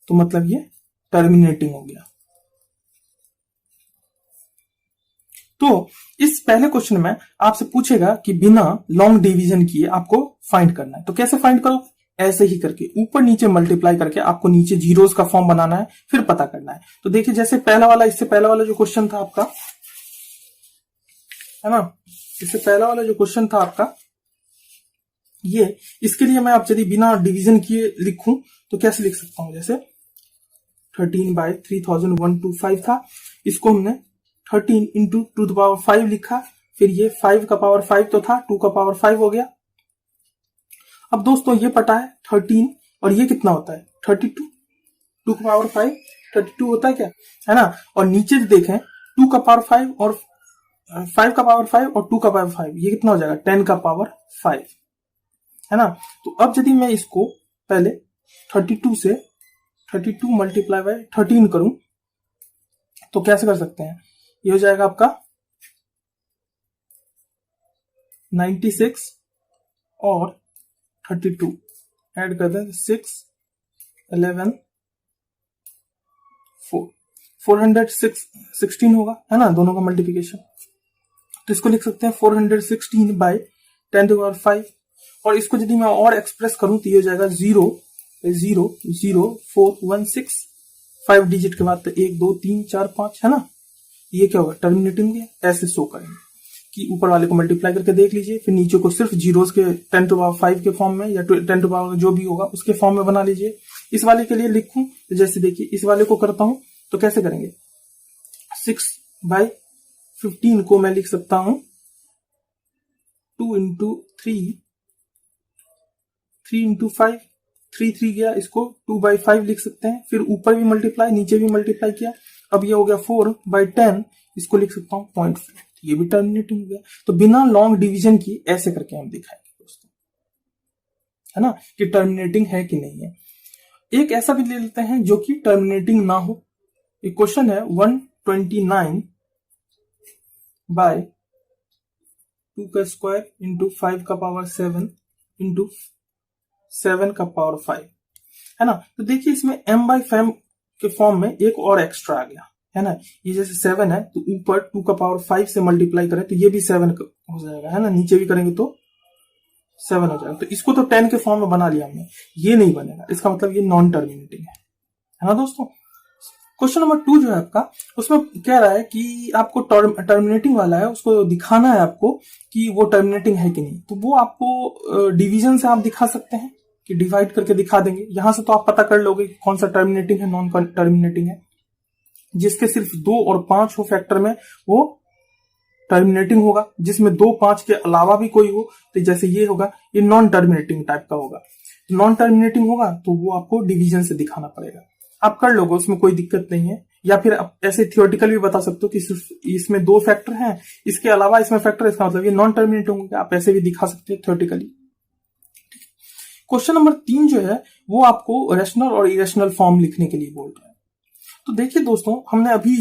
तो मतलब ये टर्मिनेटिंग हो गया। तो इस पहले क्वेश्चन में आपसे पूछेगा कि बिना लॉन्ग डिवीजन किए आपको फाइंड करना है, तो कैसे फाइंड करो, ऐसे ही करके ऊपर नीचे मल्टीप्लाई करके आपको नीचे जीरोस का फॉर्म बनाना है, फिर पता करना है। तो देखिए जैसे पहला वाला, इससे पहला वाला जो क्वेश्चन था आपका, है ना, इससे पहला वाला जो क्वेश्चन था आपका ये, इसके लिए मैं आप यदि बिना डिवीजन किए लिखूं तो कैसे लिख सकता हूं, जैसे 13/3125 था, इसको हमने 13 इंटू 2 to power 5 लिखा, फिर ये 5 का पावर 5 तो था, 2 का पावर 5 हो गया। अब दोस्तों ये पता है 13 और ये कितना होता है 32, 2 का पावर 5 32 होता है क्या, है ना। और नीचे देखें 2 का पावर 5 और 5 का पावर 5 और 2 का पावर 5, ये कितना हो जाएगा 10 का पावर 5, है ना। तो अब यदि मैं इसको पहले 32 से 32 मल्टीप्लाई बाय 13 करूं तो कैसे कर सकते हैं, ये हो जाएगा आपका 96 और 32 ऐड कर दें 6 11 4 416 होगा, है ना, दोनों का मल्टीप्लिकेशन। तो इसको लिख सकते हैं 416 बाय 10 to power 5, और इसको यदि मैं और एक्सप्रेस करूं तो ये हो जाएगा 0.00416, 5 डिजिट के बाद तो 1 2 3 4 5, है ना। ये क्या होगा टर्मिनेटिंग है, ऐसे शो करेंगे कि ऊपर वाले को मल्टीप्लाई करके देख लीजिए, फिर नीचे को सिर्फ जीरोस के 10 to power 5 के फॉर्म में या 10 to power जो भी होगा उसके फॉर्म में बना लीजिए। इस वाले के लिए लिखूं तो जैसे देखिए इस वाले को करता हूं तो कैसे करेंगे, 6/15 को मैं लिख सकता हूं 2 into 3 into 5, 3 गया, इसको 2/5 लिख सकते हैं, फिर ऊपर भी मल्टीप्लाई नीचे भी मल्टीप्लाई किया, अब ये हो गया 4/10, इसको लिख सकता हूं 0.5, ये भी टर्मिनेटिंग हो गया। तो बिना लॉन्ग डिवीजन की ऐसे करके हम दिखाएंगे दोस्तों, है ना, कि टर्मिनेटिंग है कि नहीं है। एक ऐसा भी ले लेते हैं जो कि टर्मिनेटिंग ना हो। एक क्वेश्चन है 129 बाय 2 का स्क्वायर इंटू 5 का पावर 7 इंटू 7 का पावर 5, है ना। तो देखिए इसमें m/5 के फॉर्म में एक और एक्स्ट्रा आ गया, है ना। ये जैसे 7 है तो ऊपर 2 का पावर 5 से मल्टीप्लाई करें तो ये भी 7 हो जाएगा, है ना, नीचे भी करेंगे तो 7 हो जाएगा। तो इसको तो 10 के फॉर्म में बना लिया हमने, ये नहीं बनेगा, इसका मतलब ये नॉन टर्मिनेटिंग है ना दोस्तों। क्वेश्चन नंबर 2 जो है आपका, उसमें कह रहा है कि आपको टर्मिनेटिंग वाला है, उसको दिखाना है आपको कि वो टर्मिनेटिंग है कि नहीं। तो वो आपको डिवीजन से आप दिखा सकते हैं कि डिवाइड करके दिखा देंगे, यहां से तो आप पता कर लोगे कि कौन सा टर्मिनेटिंग है नॉन टर्मिनेटिंग है। जिसके सिर्फ 2 और 5 हो फैक्टर में वो टर्मिनेटिंग होगा, जिसमें 2 5 के अलावा भी कोई हो तो जैसे ये होगा, ये नॉन टर्मिनेटिंग टाइप का होगा। नॉन टर्मिनेटिंग होगा तो वो आपको डिवीजन से दिखाना पड़ेगा, आप कर लोगे, उसमें कोई दिक्कत नहीं है। या फिर आप ऐसे थियोरेटिकल भी बता सकते हो कि सिर्फ इसमें 2 फैक्टर हैं, इसके अलावा इसमें फैक्टर, इसका मतलब ये नॉन टर्मिनेटिंग होगा, आप ऐसे भी दिखा सकते हो थियोरेटिकली। क्वेश्चन नंबर 3 जो है वो आपको रैशनल और इरेशनल फॉर्म लिखने के लिए बोल रहा है। तो देखिए दोस्तों, हमने अभी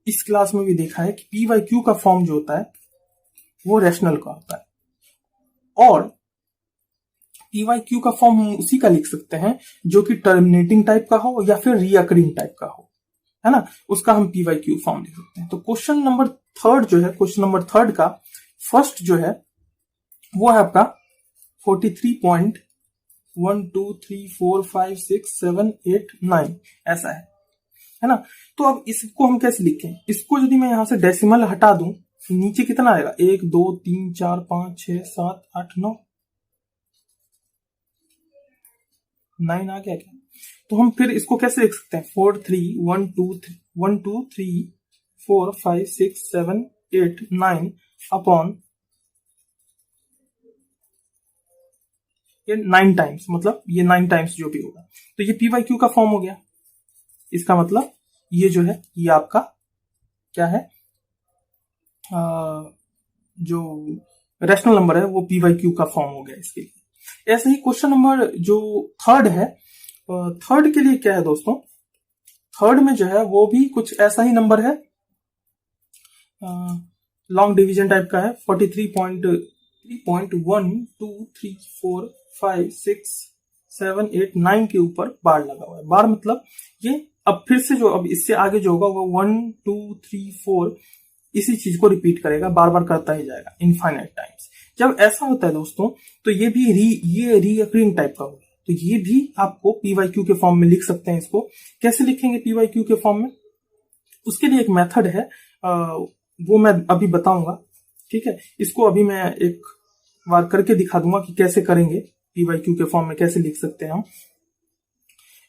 इस क्लास में भी देखा है कि पी वाई क्यू का फॉर्म जो होता है वो रैशनल का होता है, और पी वाई क्यू का फॉर्म हम उसी का लिख सकते हैं जो कि टर्मिनेटिंग टाइप का हो या फिर रिअकरिंग टाइप का हो, है ना, उसका हम पी वाई क्यू फॉर्म लिख सकते हैं। तो क्वेश्चन नंबर 3 जो है, क्वेश्चन नंबर 3 का फर्स्ट जो है वो है आपका 43.123456789 ऐसा है ना। तो अब इसको हम कैसे लिखें, इसको यदि मैं यहां से डेसिमल हटा दूं नीचे कितना आएगा, 1 2 3 4 5 6 7 8 9 9 आ गया क्या। तो हम फिर इसको कैसे लिख सकते हैं, 4 3 1 2 3 4 5 6 7 8 9 अपॉन ये 9 टाइम्स, मतलब ये 9 टाइम्स जो भी होगा, तो ये पी वाई क्यू का फॉर्म हो गया। इसका मतलब ये जो है ये आपका क्या है, जो रैशनल नंबर है वो पी वाई क्यू का फॉर्म हो गया इसके लिए। ऐसे ही क्वेश्चन नंबर जो 3 है, 3 के लिए क्या है दोस्तों, 3 में जो है वो भी कुछ ऐसा ही नंबर है, लॉन्ग डिवीजन टाइप का है, 43.123456789 के ऊपर बार लगा हुआ है। बार मतलब ये अब फिर से जो अब इससे आगे जो होगा वो 1 2 3 4 इसी चीज को रिपीट करेगा, बार बार करता ही जाएगा इनफाइनाइट टाइम्स। जब ऐसा होता है दोस्तों, तो ये भी ये रीअकरिंग टाइप का होगा, तो ये भी आपको पीवाईक्यू के फॉर्म में लिख सकते हैं। इसको कैसे लिखेंगे पीवाईक्यू के फॉर्म में, उसके लिए एक मेथड है, वो मैं अभी बताऊंगा, ठीक है। इसको अभी मैं एक बार करके दिखा दूंगा कि कैसे करेंगे, पीवाईक्यू के फॉर्म में कैसे लिख सकते हैं हम।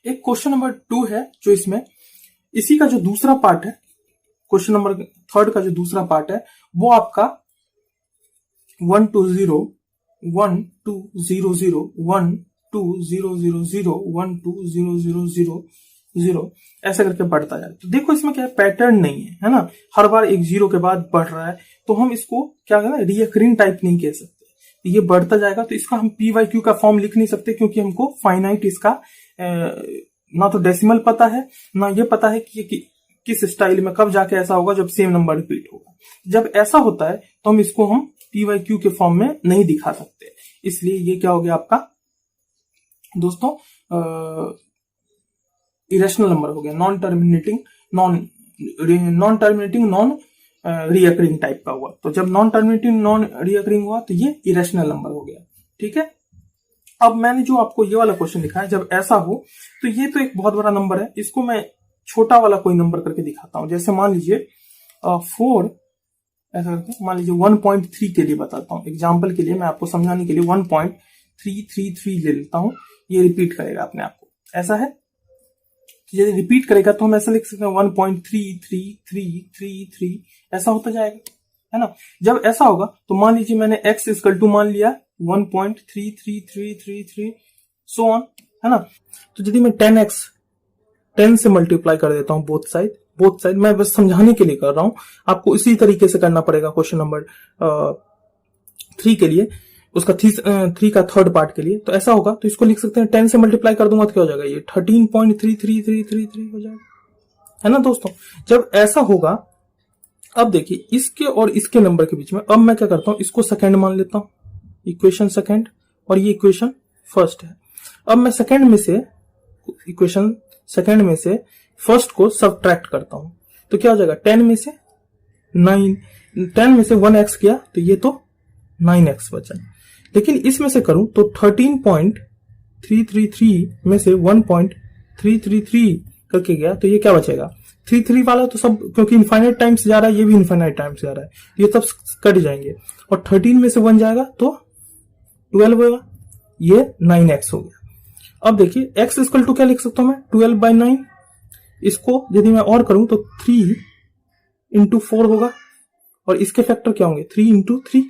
एक क्वेश्चन नंबर 2 है जो इसमें, इसी का जो दूसरा पार्ट है, क्वेश्चन नंबर 3 का जो दूसरा पार्ट है, वो आपका 1 2 0 1 2 0 0 1 2 0 0 0 1 2 0 0 0 0 ऐसा करके बढ़ता जाए। तो देखो इसमें क्या है, पैटर्न नहीं है, है ना, हर बार एक जीरो के बाद बढ़ रहा है, तो हम इसको क्या कहना, रीअकरिंग टाइप नहीं कह सकते, ये बढ़ता जाएगा। तो इसका हम पीवाईक्यू का फॉर्म लिख नहीं सकते, क्योंकि हमको फाइनाइट इसका ना तो डेसिमल पता है, ना ये पता है कि किस स्टाइल में कब जाके ऐसा होगा जब सेम नंबर रिपीट होगा। जब ऐसा होता है तो हम इसको हम पीवाईक्यू के फॉर्म में नहीं दिखा सकते, इसलिए ये क्या हो गया आपका दोस्तों, इरेशनल नंबर हो गया, non terminating non recurring type का हुआ। तो जब नॉन टर्मिनेटिंग नॉन रीअकरिंग हुआ तो ये इरेशनल नंबर हो गया, ठीक है। अब मैंने जो आपको ये वाला क्वेश्चन लिखा है, जब ऐसा हो तो ये तो एक बहुत बड़ा नंबर है, इसको मैं छोटा वाला कोई नंबर करके दिखाता हूं। जैसे मान लीजिए 4, ऐसा करके मान लीजिए 1.3 के लिए बताता हूं, एग्जाम्पल के लिए, मैं आपको समझाने के लिए 1.333 ले लेता हूं। ये रिपीट करेगा अपने आप को, ऐसा है, यदि रिपीट करेगा तो हम ऐसा लिख सकते हैं 1.33333, ऐसा होता जाएगा, है ना। जब ऐसा होगा तो मान लीजिए मैंने x इक्वल टू मान लिया 1.33333 सो ऑन, है ना। तो यदि मैं 10 से मल्टीप्लाई कर देता हूं बोथ साइड, मैं बस समझाने के लिए कर रहा हूं, आपको इसी तरीके से करना पड़ेगा क्वेश्चन नंबर 3 के लिए, उसका 3 का थर्ड पार्ट के लिए। तो ऐसा होगा तो इसको लिख सकते हैं 10 से मल्टीप्लाई कर दूंगा तो क्या हो जाएगा, ये 13.33333 हो जाएगा, है ना दोस्तों। जब ऐसा होगा, अब देखिए इसके और इसके नंबर के बीच में, अब मैं क्या करता हूं, इसको सेकंड मान लेता हूं, इक्वेशन सेकंड, और ये इक्वेशन फर्स्ट है। अब मैं सेकंड में से, इक्वेशन सेकंड में से फर्स्ट को सबट्रैक्ट करता हूं, तो क्या हो जाएगा, 10 में से 1x किया तो ये तो 9x बचा। लेकिन इसमें से करूं तो 13.333 में से 1.333 करके गया तो ये क्या बचेगा, 3 वाला तो सब, क्योंकि इनफाइनाइट टाइम्स जा रहा है, ये भी इनफाइनाइट टाइम्स जा रहा है, ये सब कट जाएंगे, और 13 में से 1 जाएगा तो 12 होगा, ये 9x हो गया। अब देखिए x इक्वल टू क्या लिख सकता हूं मैं, 12/9। इसको यदि मैं और करूं तो 3 इंटू 4 होगा, और इसके फैक्टर क्या होंगे, 3 इंटू 3,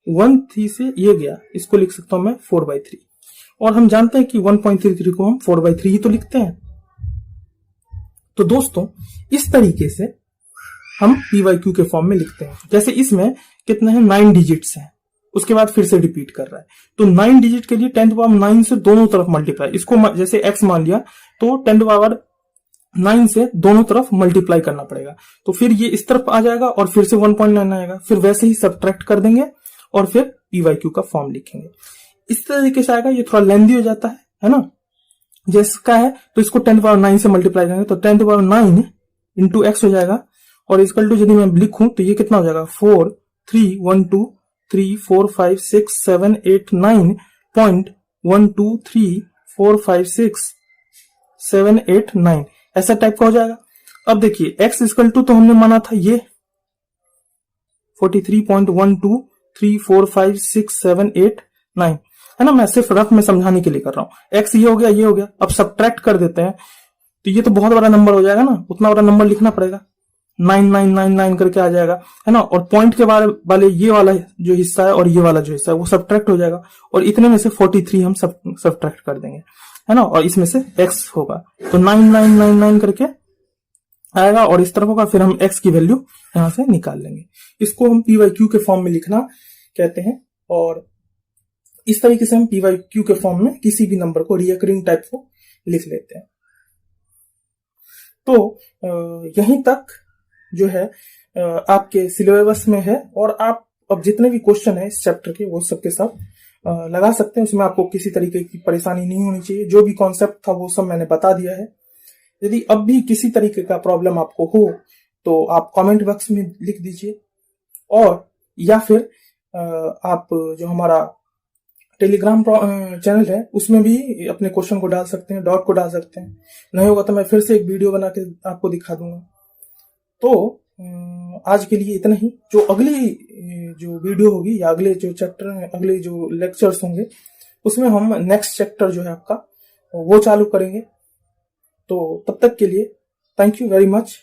1 3 से ये गया, इसको लिख सकता हूं मैं 4/3। और हम जानते हैं कि 1.33 को हम 4/3 ही तो लिखते हैं। तो दोस्तों इस तरीके से हम पीवाईक्यू के फॉर्म में लिखते हैं। जैसे इसमें कितने हैं, 9 डिजिट्स हैं, उसके बाद फिर से रिपीट कर रहा है, तो 9 डिजिट के लिए 10⁻9 से दोनों तरफ मल्टीप्लाई, इसको जैसे x मान लिया तो 10⁻9 से दोनों तरफ मल्टीप्लाई करना पड़ेगा, तो फिर ये इस तरफ आ जाएगा और फिर से 1.9 आएगा, फिर वैसे ही सब्ट्रैक्ट कर देंगे और फिर पीवाईक्यू का फॉर्म लिखेंगे। इस तरीके से आएगा, ये थोड़ा लेंथी हो जाता है ना। जैसा है तो इसको 10⁻9 से मल्टीप्लाई करेंगे तो 10⁻9 इंटू x हो जाएगा, और इक्वल टू यदि मैं लिखूं तो ये कितना हो जाएगा, 4 3 1 2 3 4 5 6 7 8 9.1 2 3 4 5 6 7 8 9 ऐसा टाइप का हो जाएगा। अब देखिए x इक्वल टू तो हमने माना था ये 43.12 3 4 5 6 7 8 9, है ना। मैं सिर्फ रफ में समझाने के लिए कर रहा हूं। x ये हो गया, ये हो गया, अब सब्ट्रैक्ट कर देते हैं तो ये तो बहुत बड़ा नंबर हो जाएगा ना, उतना बड़ा नंबर लिखना पड़ेगा, 9999 करके आ जाएगा, है ना। और पॉइंट के वाले ये वाला जो हिस्सा है और ये वाला जो हिस्सा है वो सब्ट्रैक्ट हो जाएगा, और इतने में से 43 हम सब्ट्रैक्ट कर देंगे, है ना, और इसमें से x होगा तो 9999 करके आएगा, और इस तरफ होगा, फिर हम x की वैल्यू यहां से निकाल लेंगे। इसको हम पीवाईक्यू के फॉर्म में लिखना कहते हैं, और इस तरीके से हम पीवाईक्यू के फॉर्म में किसी भी नंबर को, रिकरिंग टाइप को लिख लेते हैं। तो यहीं तक जो है आपके सिलेबस में है, और आप अब जितने भी क्वेश्चन है इस चैप्टर के वो सबके सब लगा सकते हैं, उसमें आपको किसी तरीके की परेशानी नहीं होनी चाहिए। जो भी कॉन्सेप्ट था वो सब मैंने बता दिया है। यदि अब भी किसी तरीके का प्रॉब्लम आपको हो तो आप कमेंट बॉक्स में लिख दीजिए, और या फिर आप जो हमारा टेलीग्राम चैनल है उसमें भी अपने क्वेश्चन को डाल सकते हैं, डाउट को डाल सकते हैं। नहीं होगा तो मैं फिर से एक वीडियो बना के आपको दिखा दूंगा। तो आज के लिए इतना ही। जो अगली जो वीडियो होगी या अगले जो चैप्टर, अगले जो लेक्चर्स होंगे उसमें हम नेक्स्ट चैप्टर जो है आपका वो चालू करेंगे। तो तब तक के लिए थैंक यू वेरी मच।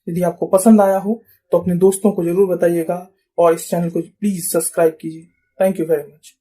यदि आपको पसंद आया हो तो अपने दोस्तों को जरूर बताइएगा और इस चैनल को प्लीज सब्सक्राइब कीजिए। Thank you very much.